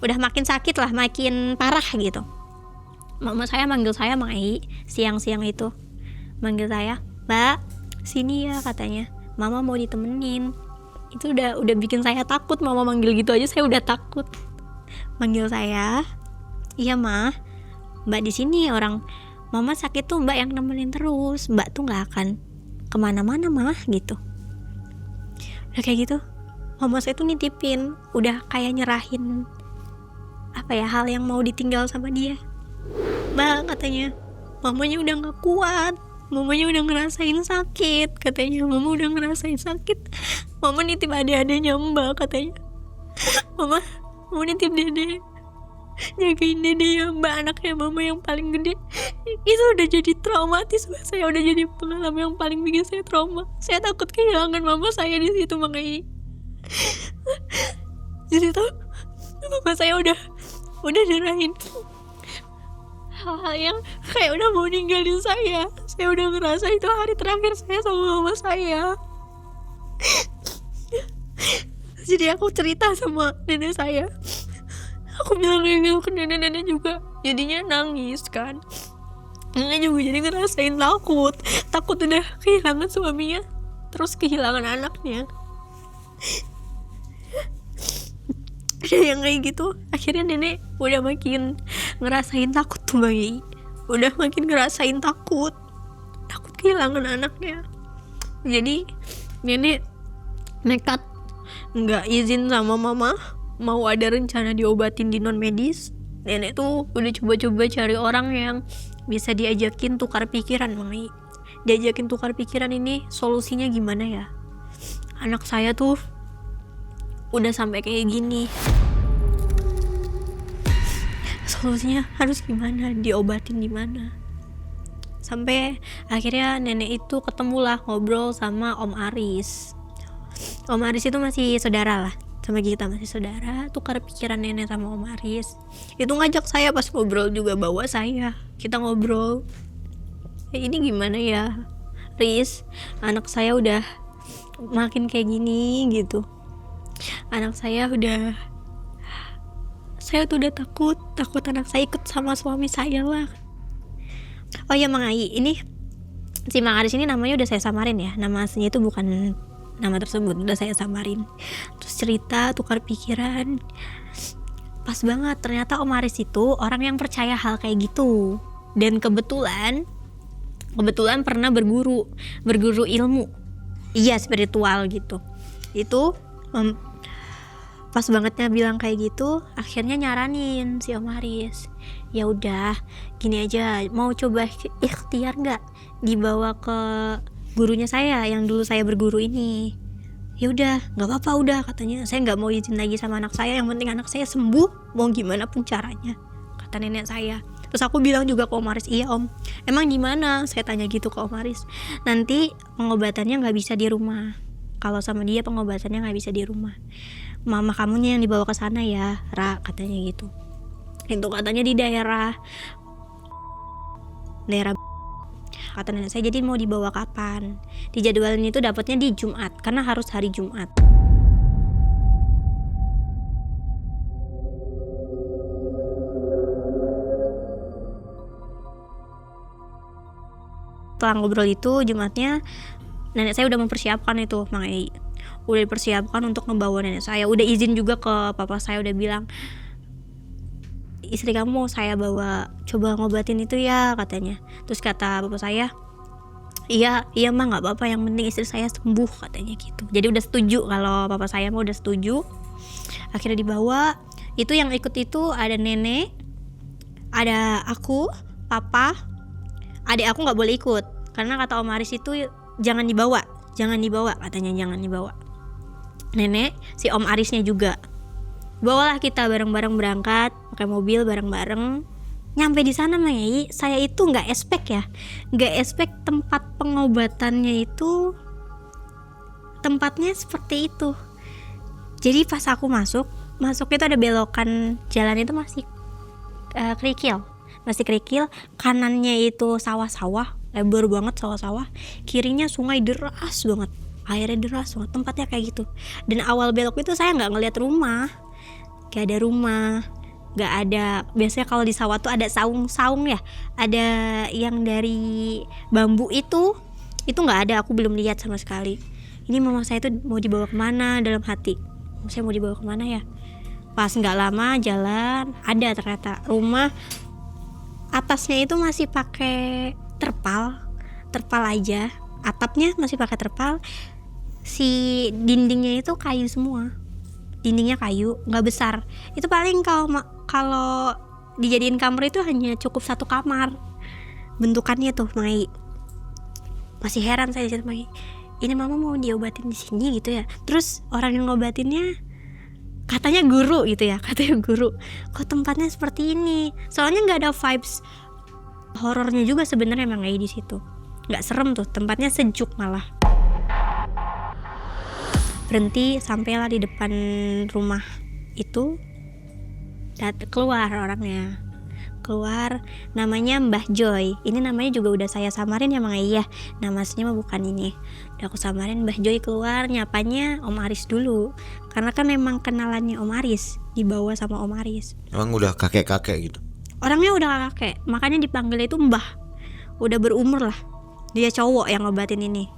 Speaker 1: Udah makin sakit lah, makin parah gitu. Mama saya manggil saya Mang Ei, siang-siang itu manggil saya, Mbak, sini ya katanya, Mama mau ditemenin. Itu udah bikin saya takut. Mama manggil gitu aja saya udah takut. Manggil saya, iya mah, Mbak di sini, orang Mama sakit tuh Mbak yang nemenin terus, Mbak tuh nggak akan kemana-mana mah gitu. Udah kayak gitu, Mama saya tuh nitipin, udah kayak nyerahin apa ya, hal yang mau ditinggal sama dia. Mbak katanya, mamanya udah gak kuat, mamanya udah ngerasain sakit, katanya. Mama udah ngerasain sakit, mama nitip adik-adiknya Mbak katanya. Mama nitip dede, jagain dede ya Mbak, anaknya mama yang paling gede. Itu udah jadi traumatis buat saya, udah jadi pengalaman yang paling bikin saya trauma. Saya takut kehilangan mama saya di situ, Mang Ei. Jadi tuh mama saya udah nyerahin hal-hal yang kayak udah mau ninggalin saya. Saya udah ngerasa itu hari terakhir saya sama mama saya. Jadi aku cerita sama nenek saya, aku bilang kayak gitu ke nenek juga, jadinya nangis kan. Nenek juga jadi ngerasain takut udah kehilangan suaminya, terus kehilangan anaknya. Yang kayak gitu, akhirnya nenek udah makin ngerasain takut tuh Bang. Udah makin ngerasain takut kehilangan anaknya. Jadi nenek nekat nggak izin sama mama, mau ada rencana diobatin di non medis. Nenek tuh udah coba-coba cari orang yang bisa diajakin tukar pikiran, Bang. Diajakin tukar pikiran ini solusinya gimana ya? Anak saya tuh udah sampai kayak gini, solusinya harus gimana, diobatin di mana? Sampai akhirnya nenek itu ketemulah, ngobrol sama Om Aris. Om Aris itu masih saudara lah sama kita, masih saudara. Tukar pikiran nenek sama Om Aris. Itu ngajak saya pas ngobrol juga, bawa saya, kita ngobrol. Ini gimana ya, Riz? Anak saya udah makin kayak gini gitu. Anak saya tuh udah takut anak saya ikut sama suami saya lah. Oh ya Mang Ai, ini si Mang Aris ini namanya udah saya samarin ya, nama aslinya itu bukan nama tersebut, udah saya samarin. Terus cerita, tukar pikiran, pas banget. Ternyata Om Aris itu orang yang percaya hal kayak gitu, dan kebetulan pernah berguru ilmu, iya, spiritual gitu. Itu pas bangetnya bilang kayak gitu, akhirnya nyaranin si Om Haris, ya udah gini aja, mau coba ikhtiar nggak dibawa ke gurunya saya yang dulu saya berguru ini? Ya udah, nggak apa-apa, udah katanya, saya nggak mau izin lagi sama anak saya, yang penting anak saya sembuh, mau gimana pun caranya, kata nenek saya. Terus aku bilang juga ke Om Haris, iya Om, emang gimana? Saya tanya gitu ke Om Haris. Nanti pengobatannya nggak bisa di rumah, kalau sama dia pengobatannya nggak bisa di rumah, mama kamunya yang dibawa ke sana ya, Ra, katanya gitu. Itu katanya di daerah kata nenek saya. Jadi mau dibawa kapan? Dijadwalin itu dapatnya di Jumat karena harus hari Jumat. Setelah ngobrol itu Jumatnya, nenek saya udah mempersiapkan itu, Mang Ei. Udah dipersiapkan untuk ngebawa nenek saya. Udah izin juga ke papa saya, udah bilang, istri kamu mau saya bawa, coba ngobatin itu ya, katanya. Terus kata papa saya, iya mah nggak apa-apa, yang penting istri saya sembuh, katanya gitu. Jadi udah setuju, kalau papa saya mau udah setuju. Akhirnya dibawa. Itu yang ikut itu ada nenek, ada aku, papa, adik aku nggak boleh ikut karena kata Om Aris itu jangan dibawa katanya, jangan dibawa. Nenek, si Om Arisnya juga. Bawalah kita bareng-bareng berangkat pakai mobil bareng-bareng. Nyampe di sana Mang Ei, saya itu nggak expect tempat pengobatannya itu tempatnya seperti itu. Jadi pas aku masuk itu ada belokan, jalan itu masih kerikil, kanannya itu sawah-sawah, lebar banget sawah-sawah, kirinya sungai deras banget, airnya deras banget, tempatnya kayak gitu. Dan awal belok itu saya nggak ngeliat rumah, gak ada rumah, nggak ada. Biasanya kalau di sawah tuh ada saung-saung ya, ada yang dari bambu itu nggak ada, aku belum lihat sama sekali. Ini mama saya tuh mau dibawa kemana, dalam hati, saya mau dibawa kemana ya. Pas nggak lama jalan, ada ternyata rumah. Atasnya itu masih pakai terpal aja, atapnya masih pakai terpal, si dindingnya itu kayu semua, dindingnya kayu, nggak besar. Itu paling kalau dijadiin kamar itu hanya cukup satu kamar bentukannya tuh, Mai. Masih heran saya di situ, Mai. Ini mama mau diobatin di sini gitu ya. Terus orang yang ngobatinnya katanya guru gitu ya, kok tempatnya seperti ini. Soalnya nggak ada vibes horornya juga sebenarnya Mang Ei di situ, nggak serem tuh, tempatnya sejuk malah. Berhenti, sampailah di depan rumah itu, keluar orangnya, namanya Mbah Joy. Ini namanya juga udah saya samarin ya Mang Ei ya, nama aslinya mah bukan ini, udah aku samarin. Mbah Joy keluar, nyapanya Om Aris dulu, karena kan memang kenalannya Om Aris, dibawa sama Om Aris.
Speaker 3: Emang udah kakek-kakek gitu?
Speaker 1: Orangnya udah kakek, makanya dipanggil itu Mbah, udah berumur lah. Dia cowok yang ngobatin ini.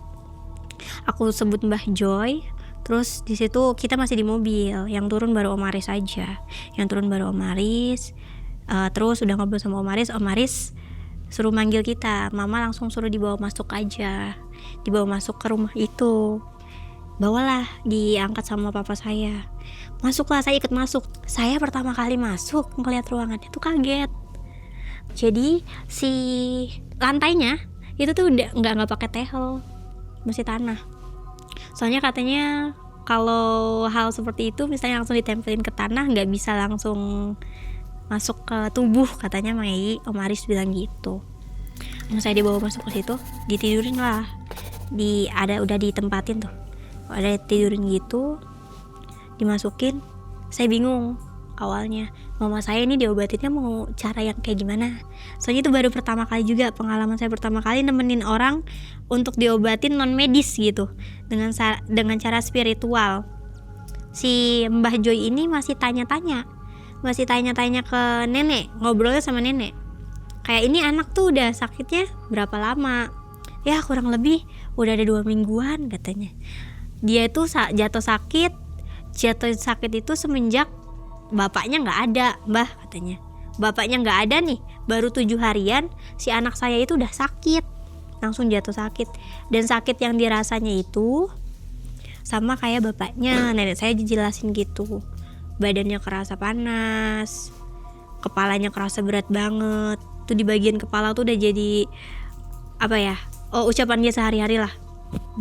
Speaker 1: Aku sebut Mbah Joy. Terus di situ kita masih di mobil, yang turun baru Om Aris aja, terus udah ngobrol sama Om Aris suruh manggil kita, mama langsung suruh dibawa masuk aja, dibawa masuk ke rumah itu. Bawalah, diangkat sama papa saya. Masuklah, saya ikut masuk. Saya pertama kali masuk ngeliat ruangannya tuh kaget. Jadi si lantainya itu tuh udah nggak pakai tehel, masih tanah. Soalnya katanya kalau hal seperti itu misalnya langsung ditempelin ke tanah nggak bisa langsung masuk ke tubuh, katanya Mang Ei. Om Aris bilang gitu. Saya dibawa masuk ke situ, ditidurin lah. Udah ditempatin tuh. Ada tidurin gitu, dimasukin. Saya bingung awalnya. Mama saya ini diobatinnya mau cara yang kayak gimana? Soalnya itu baru pertama kali juga, pengalaman saya pertama kali nemenin orang untuk diobatin non medis gitu, dengan cara spiritual. Si Mbah Joy ini masih tanya-tanya ke nenek, ngobrolnya sama nenek. Kayak ini anak tuh udah sakitnya berapa lama? Ya kurang lebih udah ada 2 mingguan katanya. Dia itu jatuh sakit itu semenjak bapaknya nggak ada, Mbah, katanya. Bapaknya nggak ada nih, baru 7 harian si anak saya itu udah sakit, langsung jatuh sakit. Dan sakit yang dirasanya itu sama kayak bapaknya. Nenek saya dijelasin gitu, badannya kerasa panas, kepalanya kerasa berat banget. Tuh di bagian kepala tuh udah jadi apa ya? Oh, ucapan dia sehari-hari lah,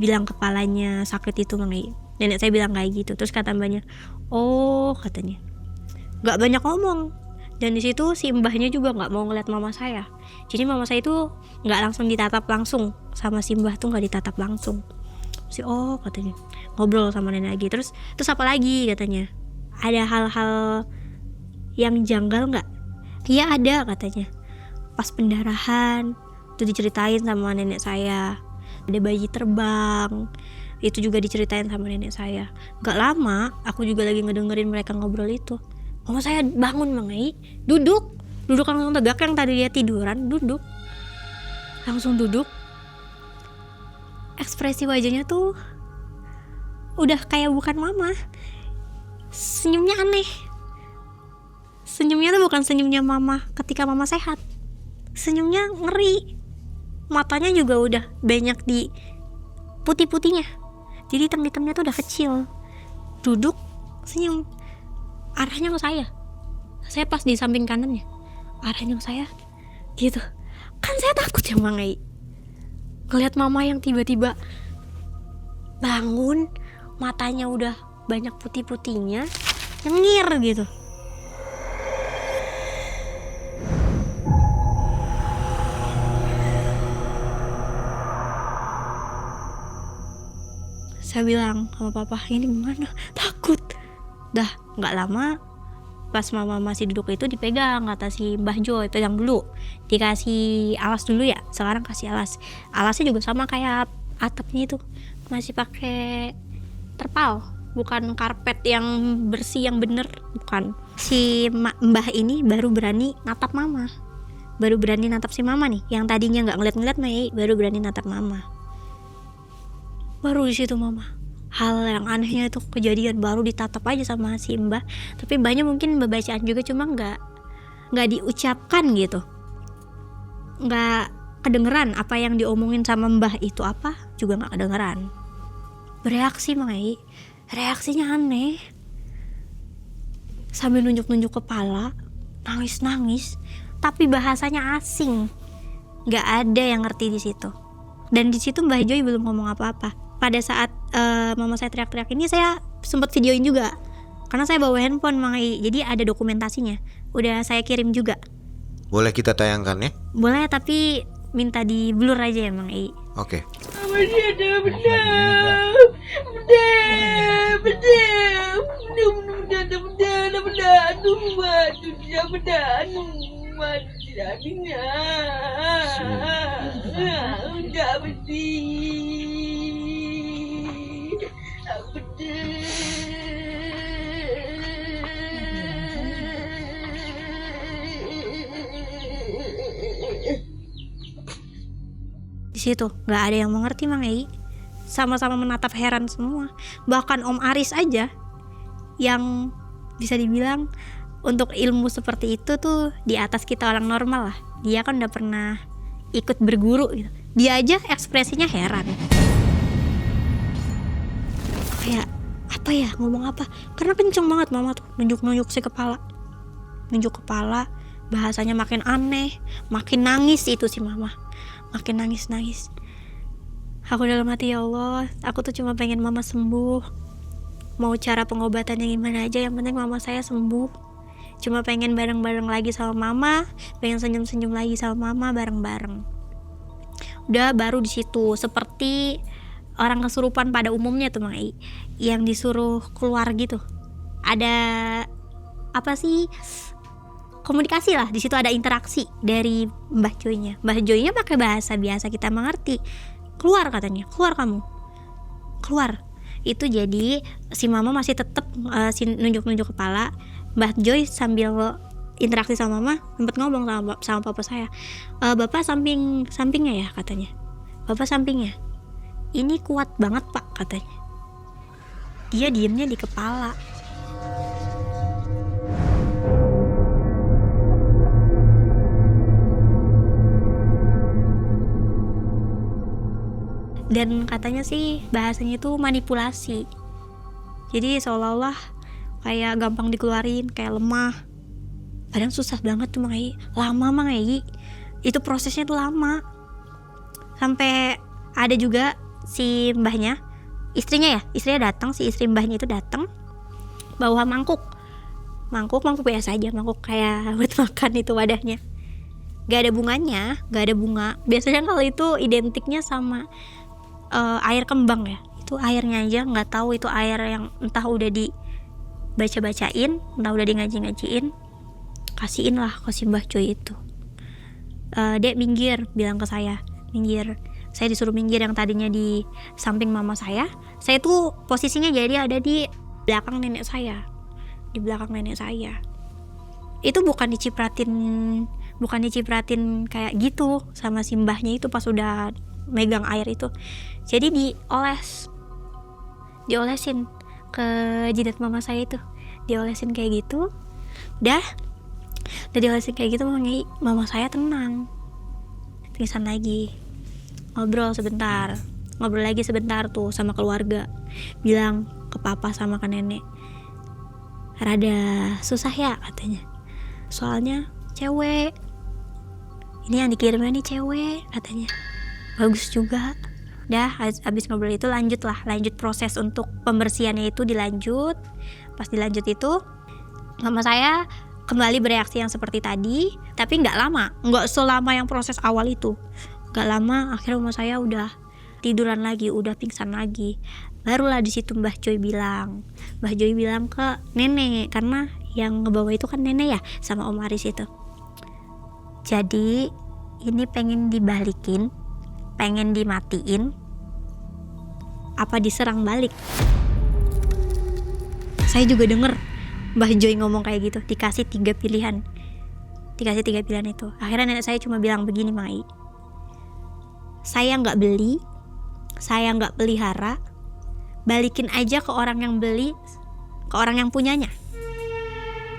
Speaker 1: bilang kepalanya sakit itu Mang Ei. Nenek saya bilang kayak gitu. Terus kata mbahnya, oh katanya, nggak banyak ngomong. Dan di situ si mbahnya juga nggak mau ngeliat mama saya. Jadi mama saya itu nggak langsung ditatap langsung sama si mbah tuh, nggak ditatap langsung. Oh katanya, ngobrol sama nenek lagi. Terus apa lagi katanya? Ada hal-hal yang janggal nggak? Iya ada katanya. Pas pendarahan Itu diceritain sama nenek saya. Ada bayi terbang, itu juga diceritain sama nenek saya. Gak lama aku juga lagi ngedengerin mereka ngobrol itu. Mama saya bangun Mangai, duduk langsung tegak. Yang tadi dia tiduran duduk, langsung duduk. Ekspresi wajahnya tuh udah kayak bukan mama. Senyumnya aneh. Senyumnya tuh bukan senyumnya mama ketika mama sehat. Senyumnya ngeri. Matanya juga udah banyak di putih-putihnya. Jadi hitam-hitamnya tuh udah kecil. Duduk senyum, arahnya ke saya. Saya pas di samping kanannya, arahnya ke saya gitu. Kan saya takut ya Mangai, ngeliat mama yang tiba-tiba bangun, matanya udah banyak putih-putihnya, nyengir gitu. Saya bilang sama papa, ini gimana? Takut. Dah gak lama, pas mama masih duduk itu dipegang kata si Mbah Joy, pegang dulu, dikasih alas dulu ya. Sekarang kasih alas. Alasnya juga sama kayak atapnya itu, masih pakai terpal, bukan karpet yang bersih yang bener, bukan. Si Mbah ini baru berani natap mama, baru berani natap si mama nih, yang tadinya nggak ngeliat-ngeliat Mei, baru berani natap mama. Baru di situ mama, hal yang anehnya itu kejadian, baru ditatap aja sama si Mbah. Tapi Mbahnya mungkin bacaan juga, cuma nggak diucapkan gitu, nggak kedengeran apa yang diomongin sama Mbah itu, apa juga nggak kedengeran. Bereaksi Mai, reaksinya aneh, sambil nunjuk-nunjuk kepala, nangis-nangis, tapi bahasanya asing, nggak ada yang ngerti di situ. Dan di situ Mbah Joy belum ngomong apa-apa. Pada saat mama saya teriak-teriak ini, saya sempat videoin juga karena saya bawa handphone Mangai, jadi ada dokumentasinya. Udah saya kirim juga.
Speaker 3: Boleh kita tayangkan ya?
Speaker 1: Boleh, tapi minta di blur aja ya Mangai.
Speaker 3: Oke.
Speaker 1: Di situ nggak ada yang mengerti Mangai, sama-sama menatap heran semua. Bahkan Om Aris aja yang bisa dibilang untuk ilmu seperti itu tuh di atas kita orang normal lah, dia kan udah pernah ikut berguru gitu. Dia aja ekspresinya heran, kayak apa ya, ngomong apa, karena kenceng banget mama tuh nunjuk-nunjuk si kepala, nunjuk kepala. Bahasanya makin aneh, makin nangis itu si mama, makin nangis. Aku dalam hati, ya Allah, aku tuh cuma pengen mama sembuh. Mau cara pengobatannya gimana aja, yang penting mama saya sembuh. Cuma pengen bareng-bareng lagi sama mama, pengen senyum-senyum lagi sama mama bareng-bareng. Udah, baru di situ seperti orang kesurupan pada umumnya tuh Mai, yang disuruh keluar gitu. Ada apa sih, komunikasi lah di situ, ada interaksi dari Mbah Joy-nya. Mbah Joy-nya pakai bahasa biasa kita mengerti. Keluar katanya, keluar kamu, keluar. Itu jadi si mama masih tetap nunjuk-nunjuk kepala. Mbah Joy sambil interaksi sama mama sempat ngomong sama papa saya, bapak sampingnya ya katanya, bapak sampingnya ini kuat banget pak katanya. Dia diemnya di kepala. Dan katanya sih bahasanya itu manipulasi, jadi seolah-olah kayak gampang dikeluarin, kayak lemah. Padahal susah banget tuh Mangai, lama Mangai, itu prosesnya tuh lama. Sampai ada juga si mbahnya, istrinya datang, si istri mbahnya itu datang bawa mangkuk biasa aja, mangkuk kayak buat makan itu wadahnya. Gak ada bunganya, gak ada bunga. Biasanya kalau itu identiknya sama air kembang ya, itu airnya aja, nggak tahu itu air yang entah udah dibaca-bacain, entah udah di ngaji-ngajiin, kasihin lah ke si Mbah Joy itu. Dek minggir, bilang ke saya, minggir. Saya disuruh minggir, yang tadinya di samping mama saya tuh posisinya jadi ada di belakang nenek saya, di belakang nenek saya. Itu bukan dicipratin kayak gitu sama si mbahnya itu pas udah megang air itu. Jadi diolesin ke jidat mama saya itu, diolesin kayak gitu. Udah diolesin kayak gitu, mama saya tenang, pingsan lagi. Ngobrol lagi sebentar tuh sama keluarga, bilang ke papa sama ke nenek, rada susah ya katanya, soalnya cewek, ini yang dikirimnya nih cewek katanya, bagus juga. Dah habis ngobrol itu lanjut proses untuk pembersihannya itu dilanjut. Pas dilanjut itu mama saya kembali bereaksi yang seperti tadi, tapi nggak selama yang proses awal itu. Gak lama, akhirnya mama saya udah tiduran lagi, udah pingsan lagi. Barulah di situ Mbah Joy bilang ke nenek, karena yang ngebawa itu kan nenek ya, sama Om Aris itu. Jadi ini pengen dibalikin, pengen dimatiin, apa diserang balik? Saya juga denger Mbah Joy ngomong kayak gitu, dikasih 3 pilihan itu. Akhirnya nenek saya cuma bilang begini, Mai, saya nggak beli, saya nggak pelihara, balikin aja ke orang yang beli, ke orang yang punyanya.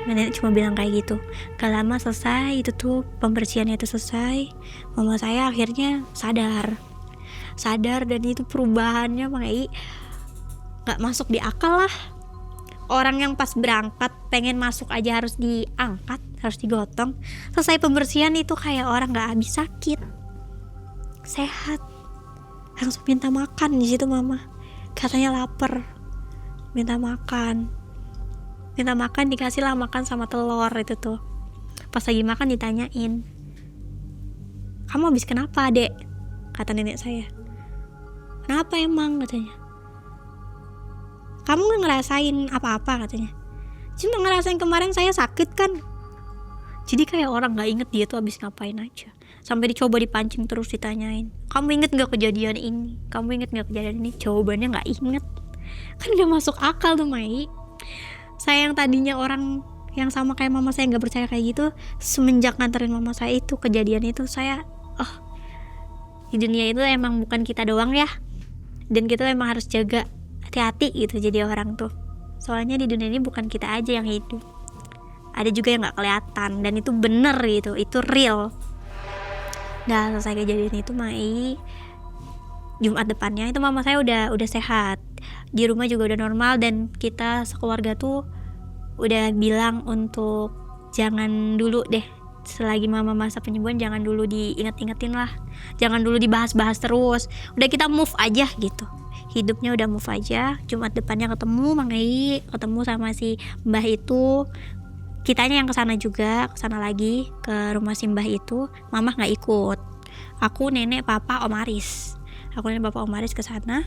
Speaker 1: Nenek cuma bilang kayak gitu. Gak lama selesai itu tuh, pembersihannya itu selesai. Mama saya akhirnya sadar, dan itu perubahannya Mai nggak masuk di akal lah. Orang yang pas berangkat pengen masuk aja harus diangkat, harus digotong. Selesai pembersihan itu kayak orang nggak habis sakit, sehat, langsung minta makan di situ mama. Katanya lapar, minta makan, dikasih lah makan sama telur itu tuh. Pas lagi makan ditanyain, kamu habis kenapa dek? Kata nenek saya. Kenapa emang katanya? Kamu gak ngerasain apa-apa katanya. Cuma ngerasain kemarin saya sakit kan. Jadi kayak orang gak inget dia tuh habis ngapain aja. Sampai dicoba dipancing terus ditanyain, kamu inget gak kejadian ini? Jawabannya gak inget. Kan gak masuk akal tuh Mai. Saya yang tadinya orang yang sama kayak mama saya gak percaya kayak gitu, semenjak nganterin mama saya itu kejadian itu, saya di dunia itu emang bukan kita doang ya. Dan kita emang harus jaga, hati-hati gitu jadi orang tuh. Soalnya di dunia ini bukan kita aja yang hidup, ada juga yang gak kelihatan, dan itu bener gitu, itu real. Nah selesai kejadian itu Mai, Jumat depannya itu mama saya udah sehat, di rumah juga udah normal, dan kita sekeluarga tuh udah bilang untuk jangan dulu deh, selagi mama masa penyembuhan jangan dulu diinget-ingetin lah, jangan dulu dibahas-bahas terus, udah kita move aja gitu, hidupnya udah move aja. Jumat depannya ketemu sama si mbah itu, kitanya yang kesana lagi ke rumah si mbah itu. Mama nggak ikut, aku, nenek, papa, Om Aris ke sana.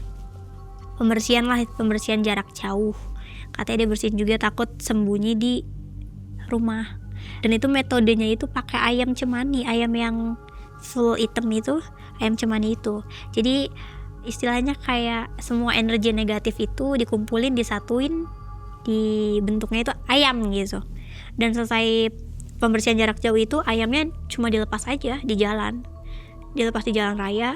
Speaker 1: Pembersihan jarak jauh, katanya dia bersihin juga, takut sembunyi di rumah. Dan itu metodenya itu pakai ayam cemani, ayam yang full hitam itu, ayam cemani itu. Jadi istilahnya kayak semua energi negatif itu dikumpulin, disatuin, di bentuknya itu ayam gitu. Dan selesai pembersihan jarak jauh itu, ayamnya cuma dilepas aja di jalan raya,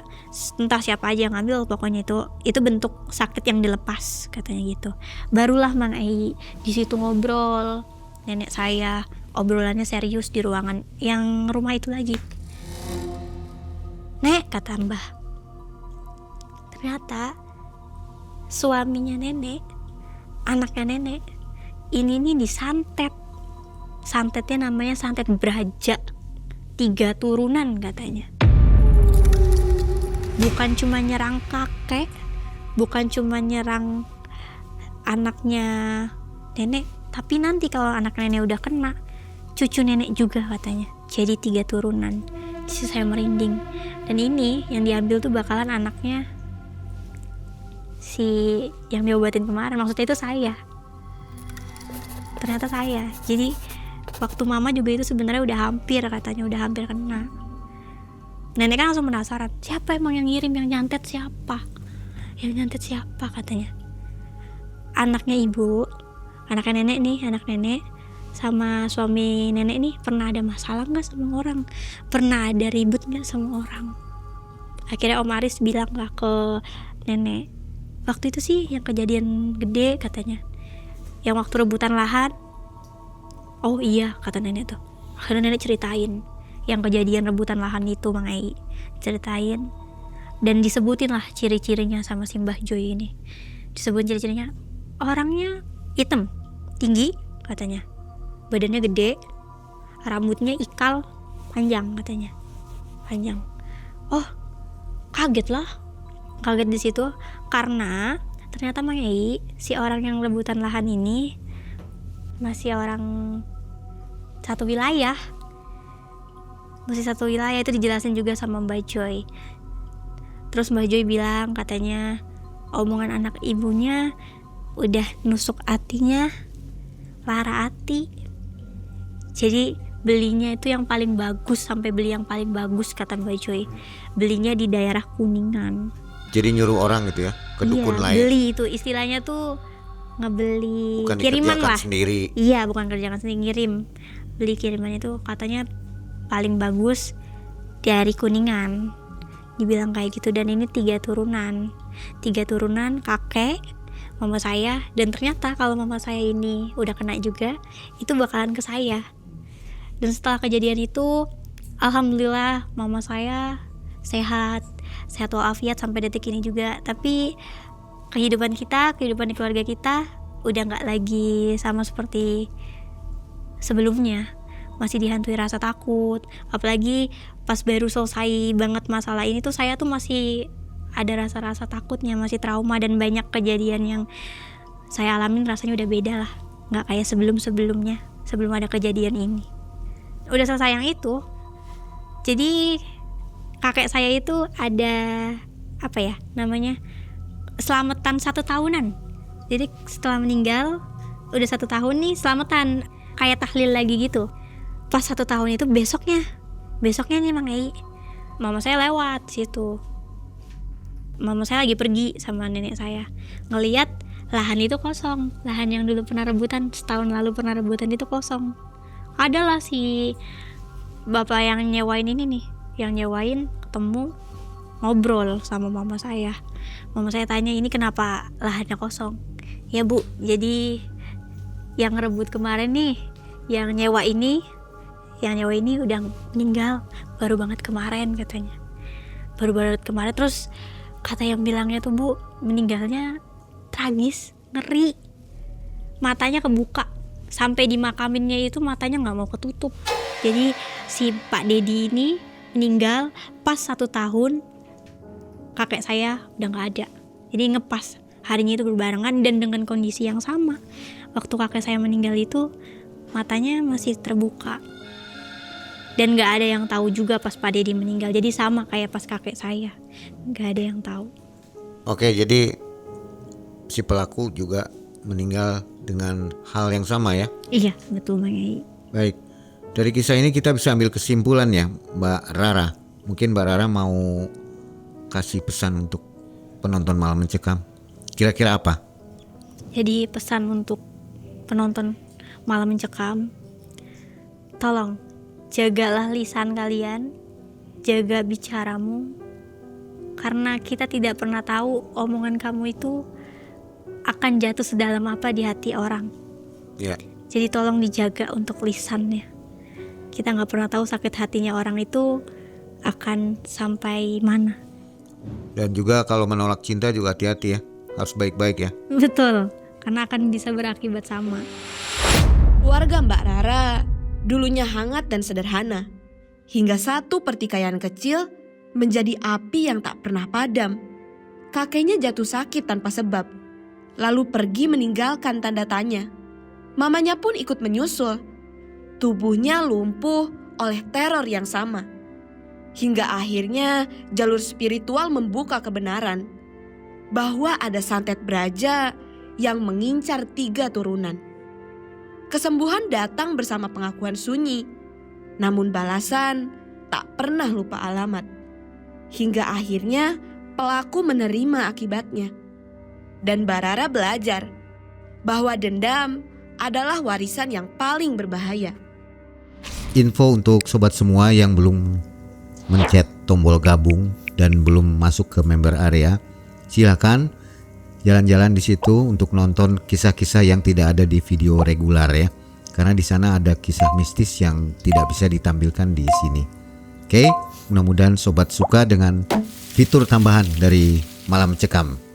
Speaker 1: entah siapa aja yang ngambil, pokoknya itu bentuk sakit yang dilepas katanya gitu. Barulah Mang Ai di situ ngobrol, nenek saya obrolannya serius di ruangan yang rumah itu lagi. Nek, kata Mbah, ternyata suaminya nenek, anaknya nenek ini nih disantet. Santetnya namanya santet Braja, 3 turunan katanya. Bukan cuma nyerang kakek, bukan cuma nyerang anaknya nenek, tapi nanti kalau anak nenek udah kena, cucu nenek juga katanya. Jadi 3 turunan. Jadi saya merinding. Dan ini yang diambil tuh bakalan anaknya si yang diobatin kemarin, maksudnya itu saya. Ternyata saya. Jadi waktu mama juga itu sebenarnya udah hampir kena. Nenek kan langsung penasaran, siapa emang yang ngirim, yang nyantet siapa? Yang nyantet siapa katanya. Anaknya ibu, anaknya nenek nih, anak nenek sama suami nenek nih pernah ada masalah nggak sama orang? Pernah ada ribut nggak sama orang? Akhirnya Om Aris bilang lah ke nenek, waktu itu sih yang kejadian gede katanya, yang waktu rebutan lahan. Oh iya kata nenek tuh. Akhirnya nenek ceritain yang kejadian rebutan lahan itu, Mang Ei ceritain dan disebutin lah ciri-cirinya sama si Mbah Joy ini. Disebutin ciri-cirinya, orangnya hitam, tinggi katanya, badannya gede, rambutnya ikal, panjang katanya, panjang. Oh kaget di situ karena ternyata Mang Ei, si orang yang rebutan lahan ini masih orang satu wilayah. Masih satu wilayah, itu dijelasin juga sama Mbak Joy. Terus Mbak Joy bilang katanya omongan anak ibunya udah nusuk hatinya, lara hati. Jadi belinya itu yang paling bagus, sampai beli yang paling bagus kata Mbak Joy. Belinya di daerah Kuningan.
Speaker 3: Jadi nyuruh orang gitu ya ke dukun lain.
Speaker 1: Beli itu istilahnya tuh ngebeli
Speaker 3: Bukan
Speaker 1: kiriman
Speaker 3: dikerjakan
Speaker 1: lah.
Speaker 3: sendiri.
Speaker 1: Iya, bukan kerjakan sendiri, ngirim. Beli kiriman itu katanya paling bagus dari Kuningan. Dibilang kayak gitu. Dan ini 3 turunan, kakek, mama saya. Dan ternyata kalau mama saya ini udah kena juga, itu bakalan ke saya. Dan setelah kejadian itu, alhamdulillah mama saya sehat walafiat sampai detik ini juga. Tapi kehidupan di keluarga kita udah gak lagi sama seperti sebelumnya. Masih dihantui rasa takut. Apalagi pas baru selesai banget masalah ini tuh, saya tuh masih ada rasa-rasa takutnya, masih trauma. Dan banyak kejadian yang saya alamin rasanya udah beda lah, gak kayak sebelum-sebelumnya, sebelum ada kejadian ini. Udah selesai yang itu, jadi kakek saya itu ada apa ya namanya, selamatan 1 tahunan. Jadi setelah meninggal udah 1 tahun nih, selamatan kayak tahlil lagi gitu. Pas 1 tahun itu besoknya nih Mang Ei, mama saya lewat situ. Mama saya lagi pergi sama nenek saya, ngelihat lahan itu kosong. Lahan yang dulu pernah rebutan, setahun lalu pernah rebutan itu kosong. Adalah si bapak yang nyewain ini nih, yang nyewain ketemu, ngobrol sama mama saya. Mama saya tanya, ini kenapa lahannya kosong? Ya bu, jadi yang rebut kemarin nih, yang nyewa ini udah meninggal baru banget kemarin katanya. Baru banget kemarin. Terus kata yang bilangnya tuh, bu, meninggalnya tragis, ngeri. Matanya kebuka, sampai dimakaminnya itu matanya nggak mau ketutup. Jadi si Pak Dedi ini meninggal pas 1 tahun kakek saya udah nggak ada. Jadi ngepas harinya itu berbarengan dan dengan kondisi yang sama. Waktu kakek saya meninggal itu matanya masih terbuka. Dan gak ada yang tahu juga pas Pak Dedi meninggal. Jadi sama kayak pas kakek saya, gak ada yang tahu.
Speaker 3: Oke, jadi si pelaku juga meninggal dengan hal yang sama ya?
Speaker 1: Iya, betul Mang Ei.
Speaker 3: Baik, dari kisah ini kita bisa ambil kesimpulan ya Mbak Rara. Mungkin Mbak Rara mau kasih pesan untuk penonton Malam Mencekam. Kira-kira apa?
Speaker 1: Jadi pesan untuk penonton Malam Mencekam, tolong jagalah lisan kalian, jaga bicaramu, karena kita tidak pernah tahu omongan kamu itu akan jatuh sedalam apa di hati orang.
Speaker 3: Ya.
Speaker 1: Jadi tolong dijaga untuk lisannya. Kita nggak pernah tahu sakit hatinya orang itu akan sampai mana.
Speaker 3: Dan juga kalau menolak cinta juga hati-hati ya, harus baik-baik ya.
Speaker 1: Betul, karena akan bisa berakibat sama.
Speaker 5: Keluarga Mbak Rara dulunya hangat dan sederhana, hingga satu pertikaian kecil menjadi api yang tak pernah padam. Kakeknya jatuh sakit tanpa sebab, lalu pergi meninggalkan tanda tanya. Mamanya pun ikut menyusul. Tubuhnya lumpuh oleh teror yang sama. Hingga akhirnya jalur spiritual membuka kebenaran bahwa ada santet beraja yang mengincar 3 turunan. Kesembuhan datang bersama pengakuan sunyi, namun balasan tak pernah lupa alamat. Hingga akhirnya pelaku menerima akibatnya. Dan Mbak Rara belajar bahwa dendam adalah warisan yang paling berbahaya.
Speaker 3: Info untuk sobat semua yang belum mencet tombol gabung dan belum masuk ke member area, silakan jalan-jalan di situ untuk nonton kisah-kisah yang tidak ada di video regular ya. Karena di sana ada kisah mistis yang tidak bisa ditampilkan di sini. Oke, mudah-mudahan sobat suka dengan fitur tambahan dari Malam Mencekam.